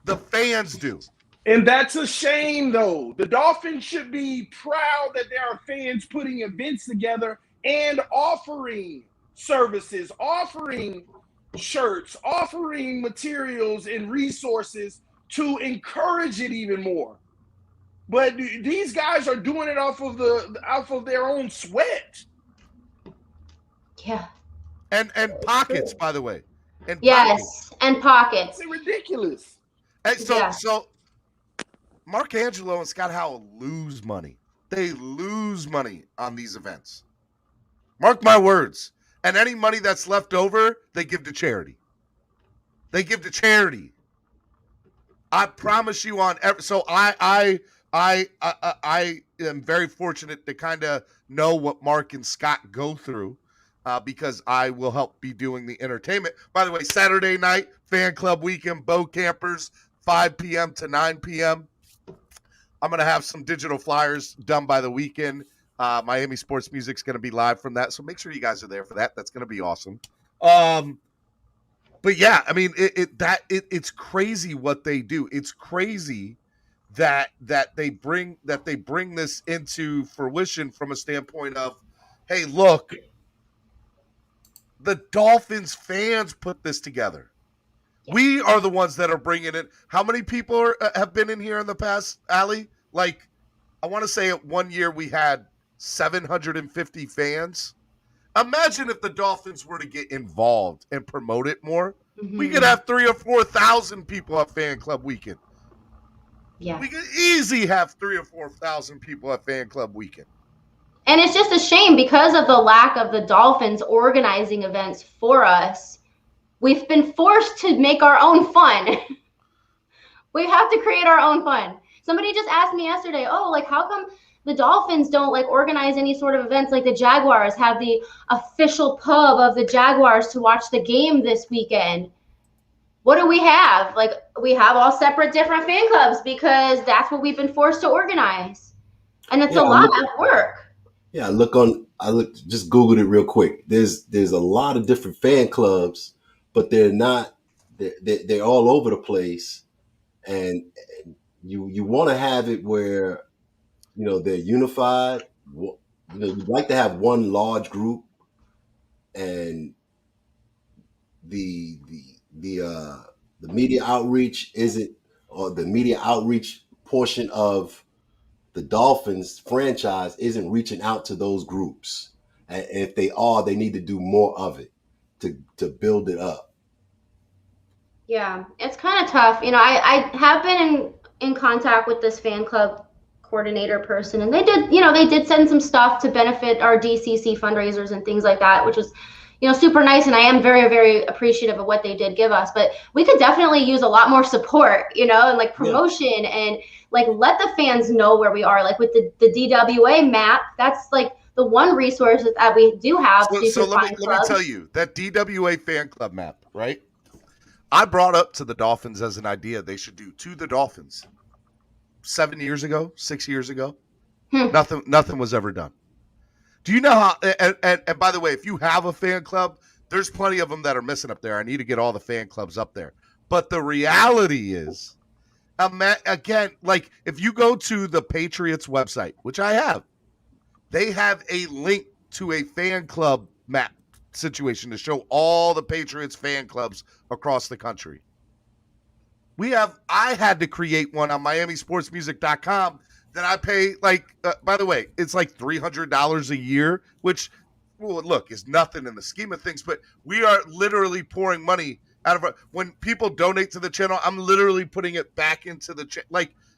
The fans do. And that's a shame, though. The Dolphins should be proud that there are fans putting events together and offering services, offering shirts, offering materials and resources to encourage it even more. But these guys are doing it off of their own sweat. Yeah. And pockets, by the way. And pockets. It's ridiculous. And so Mark Angelo and Scott Howell lose money. They lose money on these events. Mark my words. And any money that's left over, they give to charity. I promise you so I am very fortunate to kind of know what Mark and Scott go through because I will help be doing the entertainment. By the way, Saturday night, Fan Club Weekend, Bow Campers, 5 p.m. to 9 p.m. I'm going to have some digital flyers done by the weekend. Miami Sports Music's going to be live from that, so make sure you guys are there for that. That's going to be awesome. But yeah, I mean, it's crazy what they do. It's crazy that they bring this into fruition from a standpoint of, hey, look, the Dolphins fans put this together. We are the ones that are bringing it. How many people have been in here in the past, Allie? Like, I want to say at one year we had 750 fans. Imagine if the Dolphins were to get involved and promote it more. Mm-hmm. We could have 3,000 or 4,000 people at Fan Club Weekend. Yeah. We could easily have 3,000 or 4,000 people at Fan Club Weekend. And it's just a shame because of the lack of the Dolphins organizing events for us. We've been forced to make our own fun. We have to create our own fun. Somebody just asked me yesterday, how come the Dolphins don't organize any sort of events like the Jaguars have the official pub of the Jaguars to watch the game this weekend? What do we have? We have all separate different fan clubs because that's what we've been forced to organize. And it's a lot of work. Yeah, I just Googled it real quick. There's a lot of different fan clubs, but they're all over the place. And you want to have it where, they're unified. You'd like to have one large group, and the media outreach the media outreach portion of the Dolphins franchise isn't reaching out to those groups. And if they are, they need to do more of it to build it up. Yeah, it's kind of tough. I have been in contact with this fan club coordinator person, and they did send some stuff to benefit our DCC fundraisers and things like that, which was super nice, and I am very, very appreciative of what they did give us. But we could definitely use a lot more support, and promotion and let the fans know where we are. With the DWA map, that's the one resource that we do have. So let me tell you, that DWA fan club map, right? I brought up to the Dolphins as an idea they should do to the Dolphins 6 years ago. Nothing was ever done. Do you know how, and by the way, if you have a fan club, there's plenty of them that are missing up there. I need to get all the fan clubs up there. But the reality is, again, if you go to the Patriots website, which I have, they have a link to a fan club map situation to show all the Patriots fan clubs across the country. I had to create one on MiamiSportsMusic.com that I pay by the way, it's $300 a year, which look is nothing in the scheme of things, but we are literally pouring money out of when people donate to the channel, I'm literally putting it back into the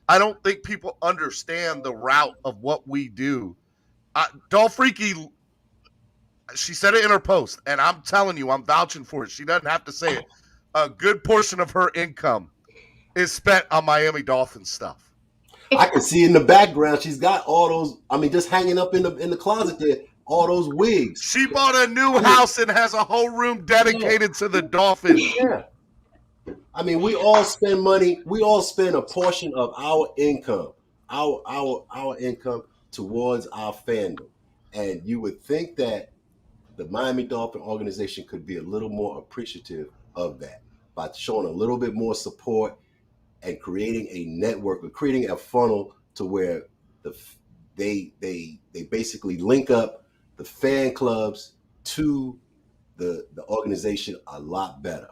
I don't think people understand the route of what we do. Dolphreaky, she said it in her post, and I'm telling you, I'm vouching for it. She doesn't have to say it. A good portion of her income is spent on Miami Dolphins stuff. I can see in the background she's got all those. I mean, just hanging up in the closet there, all those wigs. She bought a new house and has a whole room dedicated to the Dolphins. Yeah. I mean, we all spend money. We all spend a portion of our income, our income towards our fandom. And you would think that the Miami Dolphin organization could be a little more appreciative of that by showing a little bit more support and creating a network or creating a funnel to where they basically link up the fan clubs to the organization a lot better.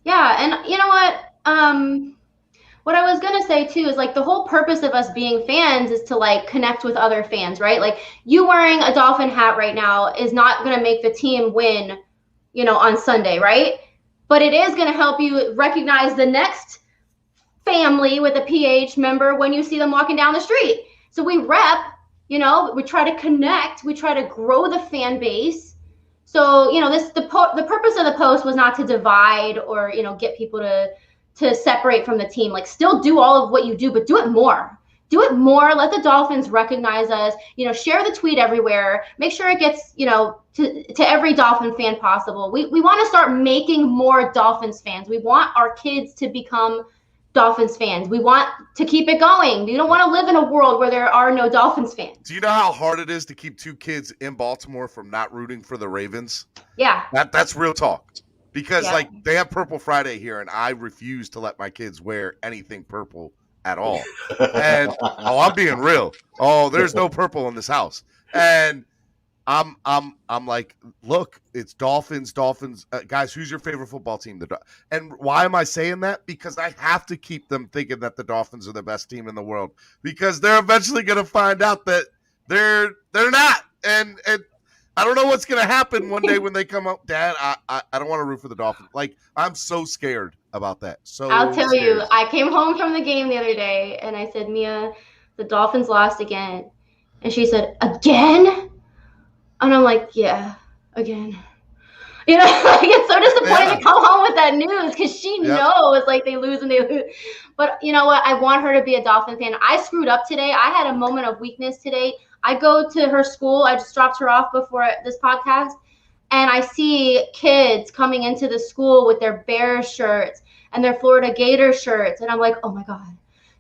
Yeah, and you know what I was gonna say too is like the whole purpose of us being fans is to like connect with other fans, right? Like you wearing a Dolphin hat right now is not gonna make the team win, on Sunday, right? But it is gonna help you recognize the next family with a PH member when you see them walking down the street. So we rep, we try to connect, we try to grow the fan base. So, the purpose of the post was not to divide or, get people to separate from the team. Like, still do all of what you do, but do it more. Do it more. Let the Dolphins recognize us. Share the tweet everywhere. Make sure it gets, to every Dolphin fan possible. We want to start making more Dolphins fans. We want our kids to become Dolphins fans. We want to keep it going. We don't want to live in a world where there are no Dolphins fans. Do you know how hard it is to keep two kids in Baltimore from not rooting for the Ravens? Yeah. That's real talk. Because they have Purple Friday here, and I refuse to let my kids wear anything purple at all. And I'm being real. Oh, there's no purple in this house. And I'm like, look, it's Dolphins. Guys, who's your favorite football team? And why am I saying that? Because I have to keep them thinking that the Dolphins are the best team in the world, because they're eventually going to find out that they're not. And I don't know what's going to happen one day when they come up. Dad, I don't want to root for the Dolphins. Like, I'm so scared about that. So I'll tell you, I came home from the game the other day and I said, Mia, the Dolphins lost again. And she said, again? And I'm like, yeah, again. It's so disappointing to come home with that news because she knows, like, they lose and they lose. But you know what? I want her to be a Dolphin fan. I screwed up today. I had a moment of weakness today. I go to her school. I just dropped her off before this podcast. And I see kids coming into the school with their Bears shirts and their Florida Gator shirts. And I'm like, oh, my God.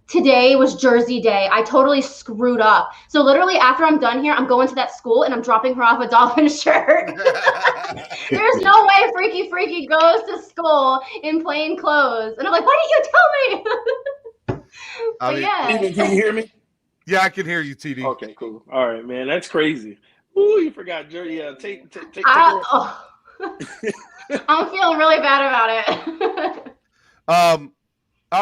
Today was Jersey Day. I totally screwed up. So literally after I'm done here, I'm going to that school and I'm dropping her off a Dolphin shirt. There's no way Freaky goes to school in plain clothes. And I'm like, why didn't you tell me? Steven, can you hear me? Yeah, I can hear you, TD. Okay, cool. All right, man. That's crazy. Ooh, you forgot Jersey. Yeah, take I'm feeling really bad about it. All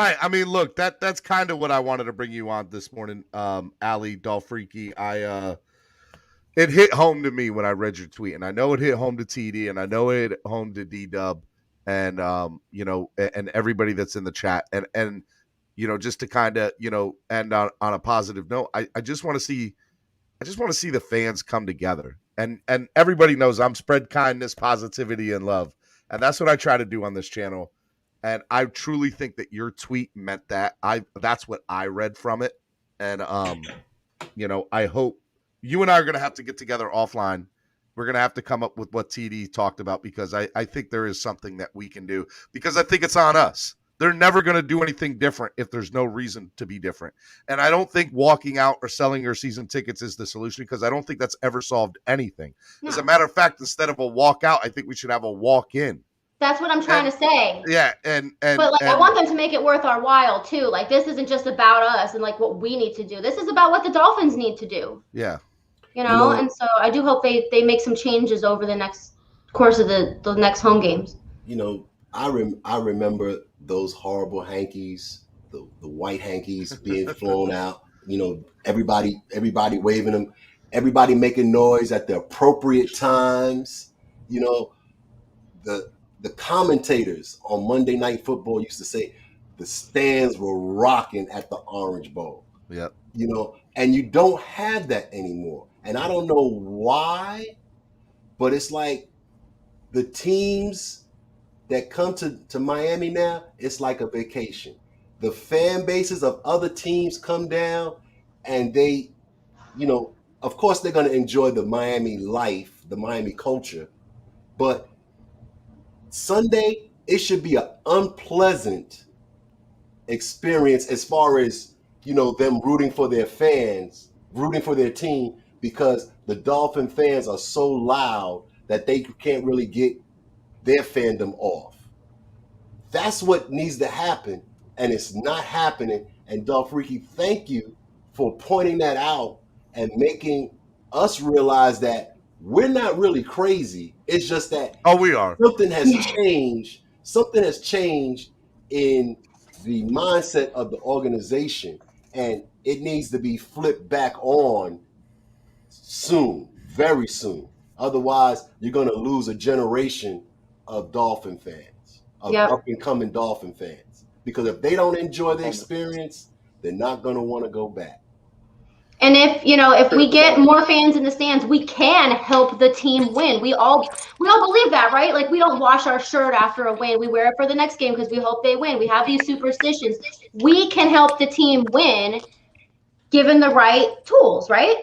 right. I mean, look, that's kind of what I wanted to bring you on this morning, Ali Dolphreaky. It hit home to me when I read your tweet, and I know it hit home to TD, and I know it hit home to D-Dub, and and everybody that's in the chat, and just to kind of end on a positive note. I just want to see the fans come together, and everybody knows I'm spread kindness, positivity, and love, and that's what I try to do on this channel. And I truly think that your tweet meant that. That's what I read from it. And, I hope you and I are going to have to get together offline. We're going to have to come up with what TD talked about, because I think there is something that we can do, because I think it's on us. They're never going to do anything different if there's no reason to be different. And I don't think walking out or selling your season tickets is the solution, because I don't think that's ever solved anything. No. As a matter of fact, instead of a walkout, I think we should have a walk-in. That's what I'm trying to say. Yeah, but I want them to make it worth our while too. Like, this isn't just about us and like what we need to do. This is about what the Dolphins need to do. Yeah. And so I do hope they make some changes over the next course of the next home games. I remember those horrible hankies, the white hankies being flown out. Everybody waving them, everybody making noise at the appropriate times. The commentators on Monday Night Football used to say the stands were rocking at the Orange Bowl. Yep. And you don't have that anymore. And I don't know why, but it's like the teams that come to Miami now, it's like a vacation. the fan bases of other teams come down and they, of course they're going to enjoy the Miami life, the Miami culture, but Sunday, it should be an unpleasant experience as far as, them rooting for their fans, rooting for their team, because the Dolphin fans are so loud that they can't really get their fandom off. That's what needs to happen, and it's not happening. And Dolphreaky, thank you for pointing that out and making us realize that we're not really crazy. It's just that we are. Something has changed. Something has changed in the mindset of the organization, and it needs to be flipped back on soon, very soon. Otherwise, you're going to lose a generation of Dolphin fans, of up-and-coming Dolphin fans. Because if they don't enjoy the experience, they're not going to want to go back. And if we get more fans in the stands, we can help the team win. We all believe that, right? Like, we don't wash our shirt after a win. We wear it for the next game because we hope they win. We have these superstitions. We can help the team win given the right tools, right?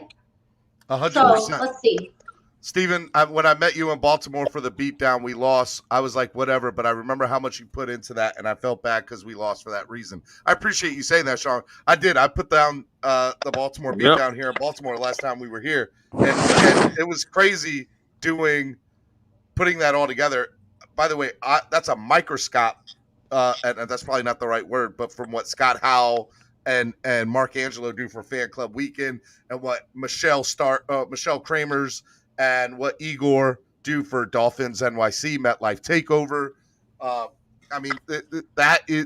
100%. So let's see. Steven, when I met you in Baltimore for the beatdown, we lost. I was like, whatever, but I remember how much you put into that, and I felt bad because we lost for that reason. I appreciate you saying that, Sean. I did. I put down the Baltimore beatdown here in Baltimore last time we were here, and it was crazy putting that all together. By the way, that's a microscope, and that's probably not the right word, but from what Scott Howell and Mark Angelo do for Fan Club Weekend, and what Michelle Kramers and what Igor do for Dolphins NYC MetLife Takeover.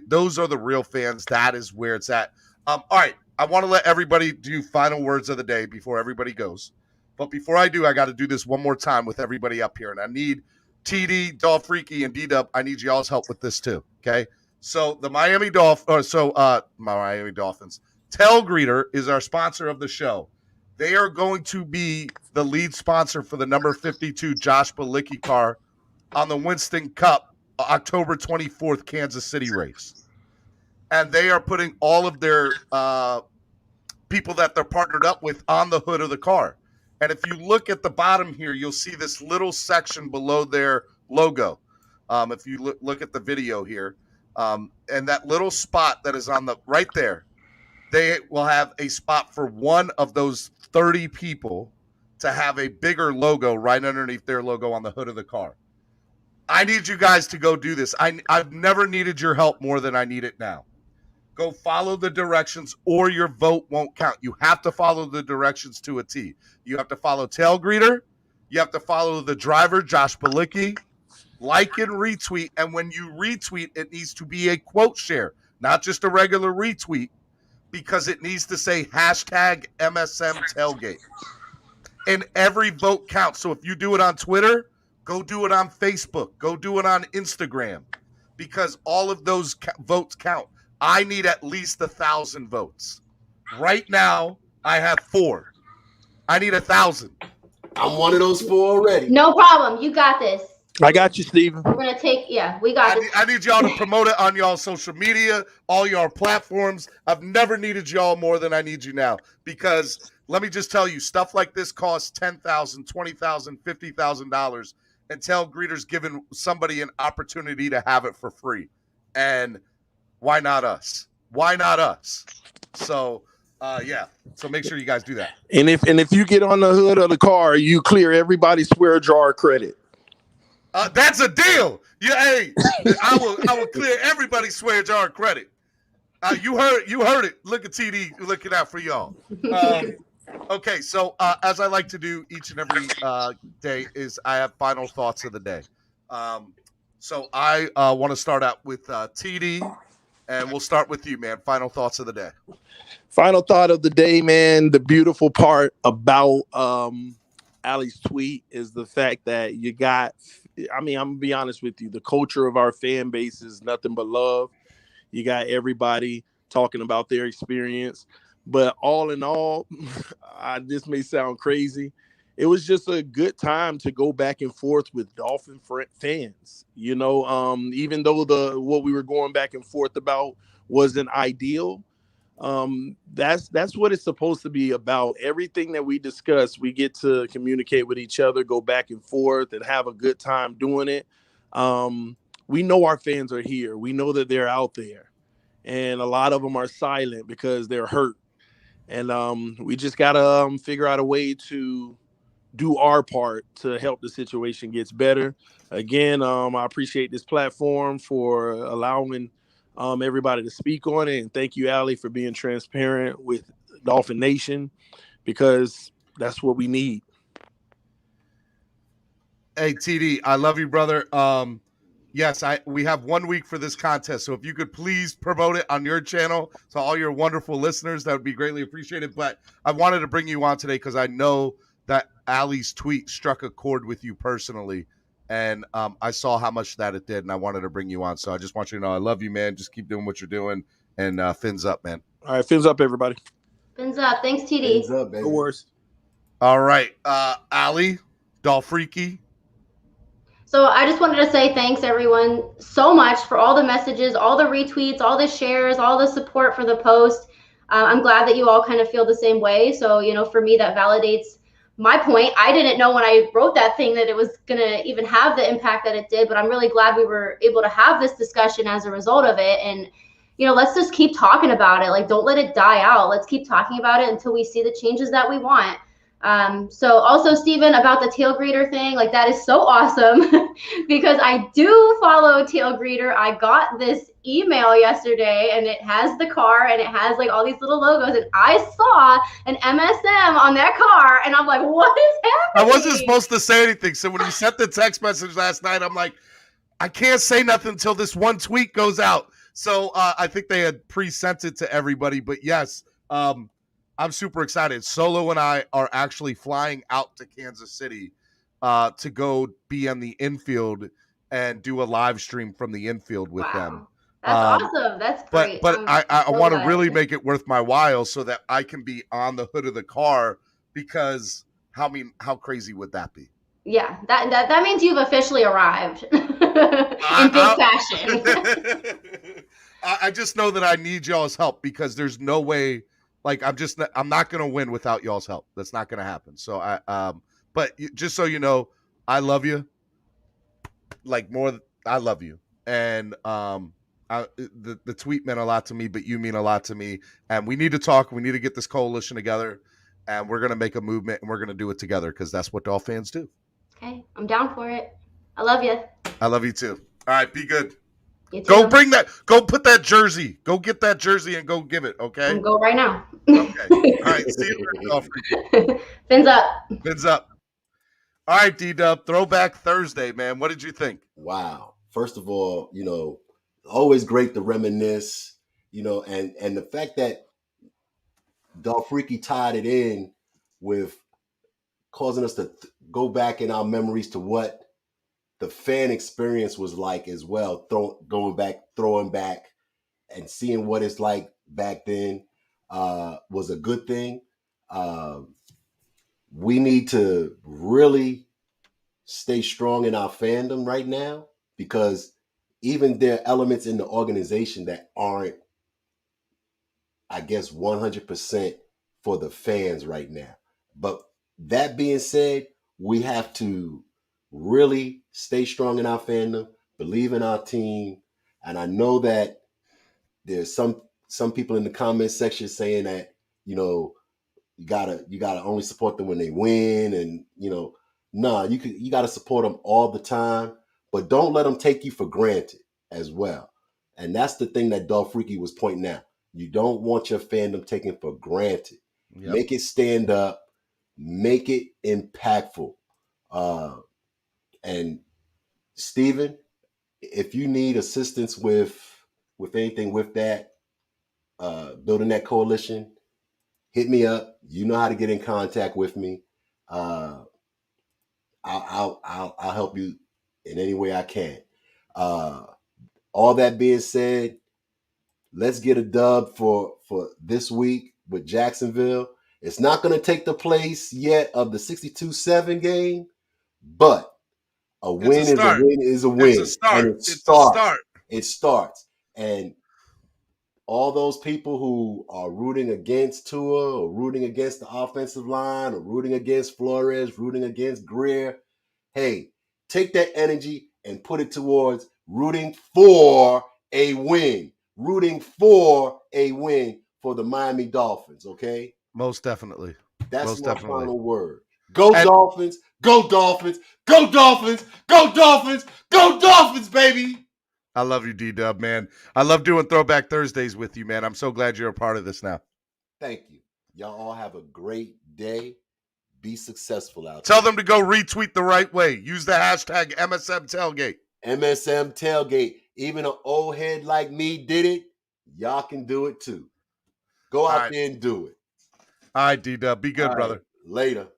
Those are the real fans. That is where it's at. All right, I want to let everybody do final words of the day before everybody goes. But before I do, I got to do this one more time with everybody up here, and I need TD, Dolphreaky, and D-Dub. I need y'all's help with this too. Okay, so the Miami Dolphins. Tell Greeter is our sponsor of the show. They are going to be the lead sponsor for the number 52 Josh Bilicki car on the Winston Cup, October 24th, Kansas City race. And they are putting all of their people that they're partnered up with on the hood of the car. And if you look at the bottom here, you'll see this little section below their logo. If you look at the video here, and that little spot that is on the right there, they will have a spot for one of those 30 people to have a bigger logo right underneath their logo on the hood of the car. I need you guys to go do this. I've never needed your help more than I need it now. Go follow the directions or your vote won't count. You have to follow the directions to a T. You have to follow Tail Greeter. You have to follow the driver, Josh Bilicki. Like and retweet. And when you retweet, it needs to be a quote share, not just a regular retweet, because it needs to say hashtag MSM Tailgate. And every vote counts. So if you do it on Twitter, go do it on Facebook. Go do it on Instagram, because all of those votes count. I need at least 1,000 votes. Right now, I have 4. I need 1,000. I'm one of those 4 already. No problem. You got this. I got you, Steven. We're going to we got this. I need y'all to promote it on y'all social media, all y'all platforms. I've never needed y'all more than I need you now, because let me just tell you, stuff like this costs $10,000, $20,000, $50,000, until Greeter's given somebody an opportunity to have it for free. And why not us? Why not us? So, so make sure you guys do that. And if you get on the hood of the car, you clear everybody's swear jar credit. That's a deal. Yeah, hey, I will clear everybody's swear jar credit. You heard it. Look at TD looking out for y'all. Okay, so as I like to do each and every day, is I have final thoughts of the day. So I want to start out with TD, and we'll start with you, man. Final thoughts of the day. Final thought of the day, man. The beautiful part about Ali's tweet is the fact that you got, I'm going to be honest with you, the culture of our fan base is nothing but love. You got everybody talking about their experience. But all in all, this may sound crazy. it was just a good time to go back and forth with Dolphin fans. You know, even though what we were going back and forth about wasn't ideal, that's what it's supposed to be about. Everything that we discuss, we get to communicate with each other, go back and forth, and have a good time doing it. We know our fans are here. We know that they're out there, and a lot of them are silent because they're hurt. And we just gotta figure out a way to do our part to help the situation gets better. Again, I appreciate this platform for allowing everybody to speak on it, and thank you, Allie, for being transparent with Dolphin Nation, because that's what we need. Hey, TD, I love you, brother. Yes, we have 1 week for this contest, so if you could please promote it on your channel to all your wonderful listeners, that would be greatly appreciated. But I wanted to bring you on today because I know that Allie's tweet struck a chord with you personally, and I saw how much that it did, and I wanted to bring you on. So I just want you to know I love you, man. Just keep doing what you're doing, and fins up, man. All right, fins up, everybody. Fins up. Thanks, TD. Fins up, baby. No worries. All right, Allie, Dolphreaky. So I just wanted to say thanks, everyone, so much for all the messages, all the retweets, all the shares, all the support for the post. I'm glad that you all kind of feel the same way. So, you know, for me, that validates my point. I didn't know when I wrote that thing that it was going to even have the impact that it did, but I'm really glad we were able to have this discussion as a result of it. And, you know, let's just keep talking about it. Like, don't let it die out. Let's keep talking about it until we see the changes that we want. So also, Steven, about the tail greeter thing, like, that is so awesome because I do follow Tail Greeter. I got this email yesterday and it has the car and it has like all these little logos, and I saw an MSM on that car and I'm like, what is happening? I wasn't supposed to say anything. So when you sent the text message last night, I'm like, I can't say nothing until this one tweet goes out. So I think they had pre-sent it to everybody, but yes, I'm super excited. Solo and I are actually flying out to Kansas City to go be on the infield and do a live stream from the infield with them. That's awesome. That's great. But I want to really make it worth my while so that I can be on the hood of the car, because how crazy would that be? Yeah, that means you've officially arrived in big fashion. I just know that I need y'all's help, because there's no way. Like, I'm not going to win without y'all's help. That's not going to happen. So but just so you know, I love you. Like, I love you. And the tweet meant a lot to me, but you mean a lot to me. And we need to talk. We need to get this coalition together, and we're going to make a movement, and we're going to do it together, because that's what Dolphin fans do. Okay, I'm down for it. I love you. I love you too. All right, be good. You too. Go put that jersey. Go get that jersey and go give it, okay? I'm go right now. Okay. All right, see you later. Fins up. Fins up. All right, D-Dub, Throwback Thursday, man. What did you think? Wow. First of all, you know, always great to reminisce, you know, and the fact that Dolphreaky tied it in with causing us to go back in our memories to what the fan experience was like as well, throwing back and seeing what it's like back then was a good thing. We need to really stay strong in our fandom right now, because even there are elements in the organization that aren't, I guess, 100% for the fans right now. But that being said, we have to really stay strong in our fandom, believe in our team. And I know that there's some people in the comment section saying that, you know, you gotta only support them when they win, and you gotta support them all the time, but don't let them take you for granted as well. And that's the thing that Dolphreaky was pointing out. You don't want your fandom taken for granted. Yep. Make it stand up, make it impactful. And Steven, if you need assistance with anything with that, building that coalition, hit me up. You know how to get in contact with me. I'll help you in any way I can. All that being said, let's get a dub for this week with Jacksonville, It's not going to take the place yet of the 62-7 game, but a win is a win is a win. It's a start. And It's a start. It starts. And all those people who are rooting against Tua or rooting against the offensive line or rooting against Flores, rooting against Greer, hey, take that energy and put it towards rooting for a win. Rooting for a win for the Miami Dolphins, okay? Most definitely. That's my final word. Go Dolphins, go Dolphins, go Dolphins, go Dolphins, go Dolphins, baby. I love you, D-Dub, man. I love doing Throwback Thursdays with you, man. I'm so glad you're a part of this now. Thank you. Y'all all have a great day. Be successful out there. Tell them to go retweet the right way. Use the hashtag MSM Tailgate. MSM Tailgate. Even an old head like me did it. Y'all can do it too. Go out there and do it. All right, D-Dub. Be good, brother. Later.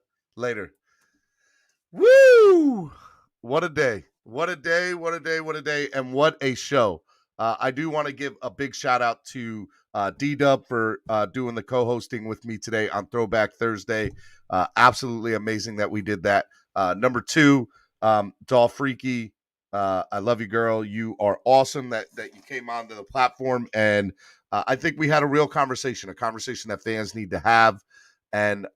Woo! What a day. What a day, what a day, what a day, and what a show. I do want to give a big shout out to D-Dub for doing the co-hosting with me today on Throwback Thursday. Absolutely amazing that we did that. Number 2, Dolphreaky. I love you, girl. You are awesome that you came onto the platform, and I think we had a real conversation, a conversation that fans need to have. And,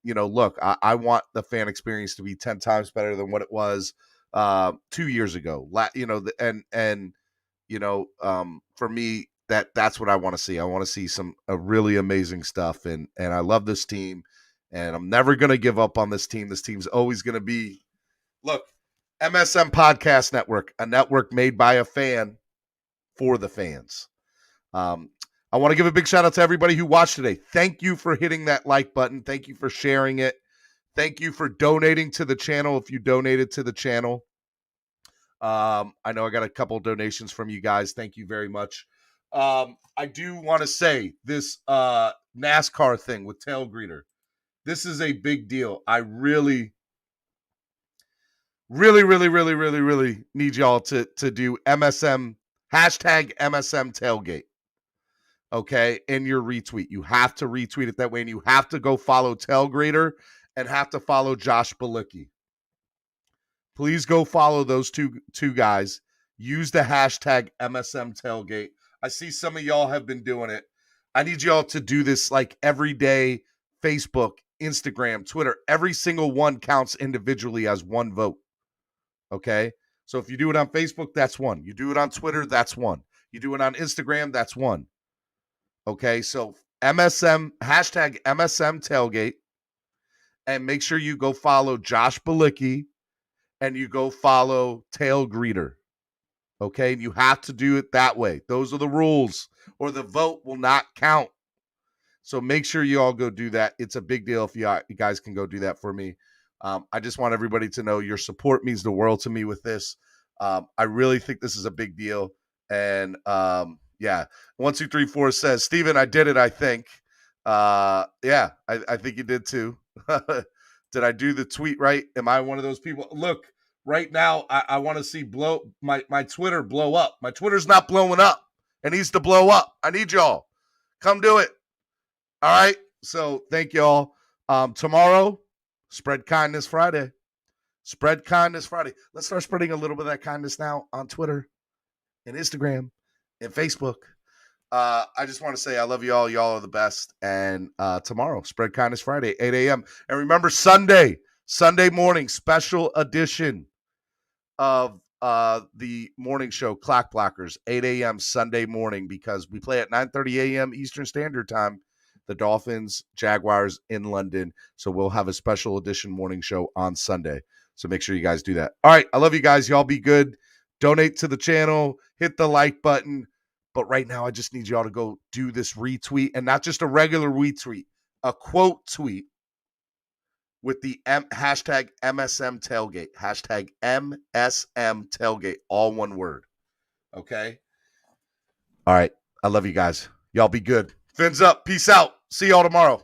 look, I want the fan experience to be 10 times better than what it was 2 years ago. For me, that's what I want to see. I want to see some really amazing stuff. And I love this team, and I'm never going to give up on this team. This team's always going to be, look, MSM Podcast Network, a network made by a fan for the fans. I want to give a big shout out to everybody who watched today. Thank you for hitting that like button. Thank you for sharing it. Thank you for donating to the channel if you donated to the channel. I know I got a couple donations from you guys. Thank you very much. I do want to say this NASCAR thing with Tail Greeter. This is a big deal. I really need y'all to do MSM, hashtag MSM Tailgate. Okay, in your retweet. You have to retweet it that way, and you have to go follow Tail Greeter and have to follow Josh Balicki. Please go follow those two guys. Use the hashtag MSM Tailgate. I see some of y'all have been doing it. I need y'all to do this like every day. Facebook, Instagram, Twitter. Every single one counts individually as one vote. Okay? So if you do it on Facebook, that's one. You do it on Twitter, that's one. You do it on Instagram, that's one. Okay? So MSM, hashtag MSM Tailgate. And make sure you go follow Josh Balicki and you go follow Tail Greeter. Okay? And you have to do it that way. Those are the rules, or the vote will not count. So make sure you all go do that. It's a big deal if you guys can go do that for me. I just want everybody to know your support means the world to me with this. I really think this is a big deal. And yeah, 1234 says, Steven, I did it, I think. Yeah, I think you did too. Did I do the tweet right? Am I one of those people? Look, right now, I want to see my Twitter blow up. My Twitter's not blowing up. It needs to blow up. I need y'all. Come do it. All right. So thank y'all. Tomorrow, Spread Kindness Friday. Spread Kindness Friday. Let's start spreading a little bit of that kindness now on Twitter and Instagram and Facebook. I just want to say I love you all. Y'all are the best. And tomorrow, Spread Kindness Friday, 8 a.m. And remember, Sunday morning, special edition of the morning show, Clock Blockers, 8 a.m. Sunday morning, because we play at 9:30 a.m. Eastern Standard Time. The Dolphins, Jaguars in London. So we'll have a special edition morning show on Sunday. So make sure you guys do that. All right. I love you guys. Y'all be good. Donate to the channel. Hit the like button. But right now, I just need y'all to go do this retweet, and not just a regular retweet, a quote tweet with the hashtag MSM Tailgate. Hashtag MSM Tailgate. All one word. Okay? All right. I love you guys. Y'all be good. Fins up. Peace out. See y'all tomorrow.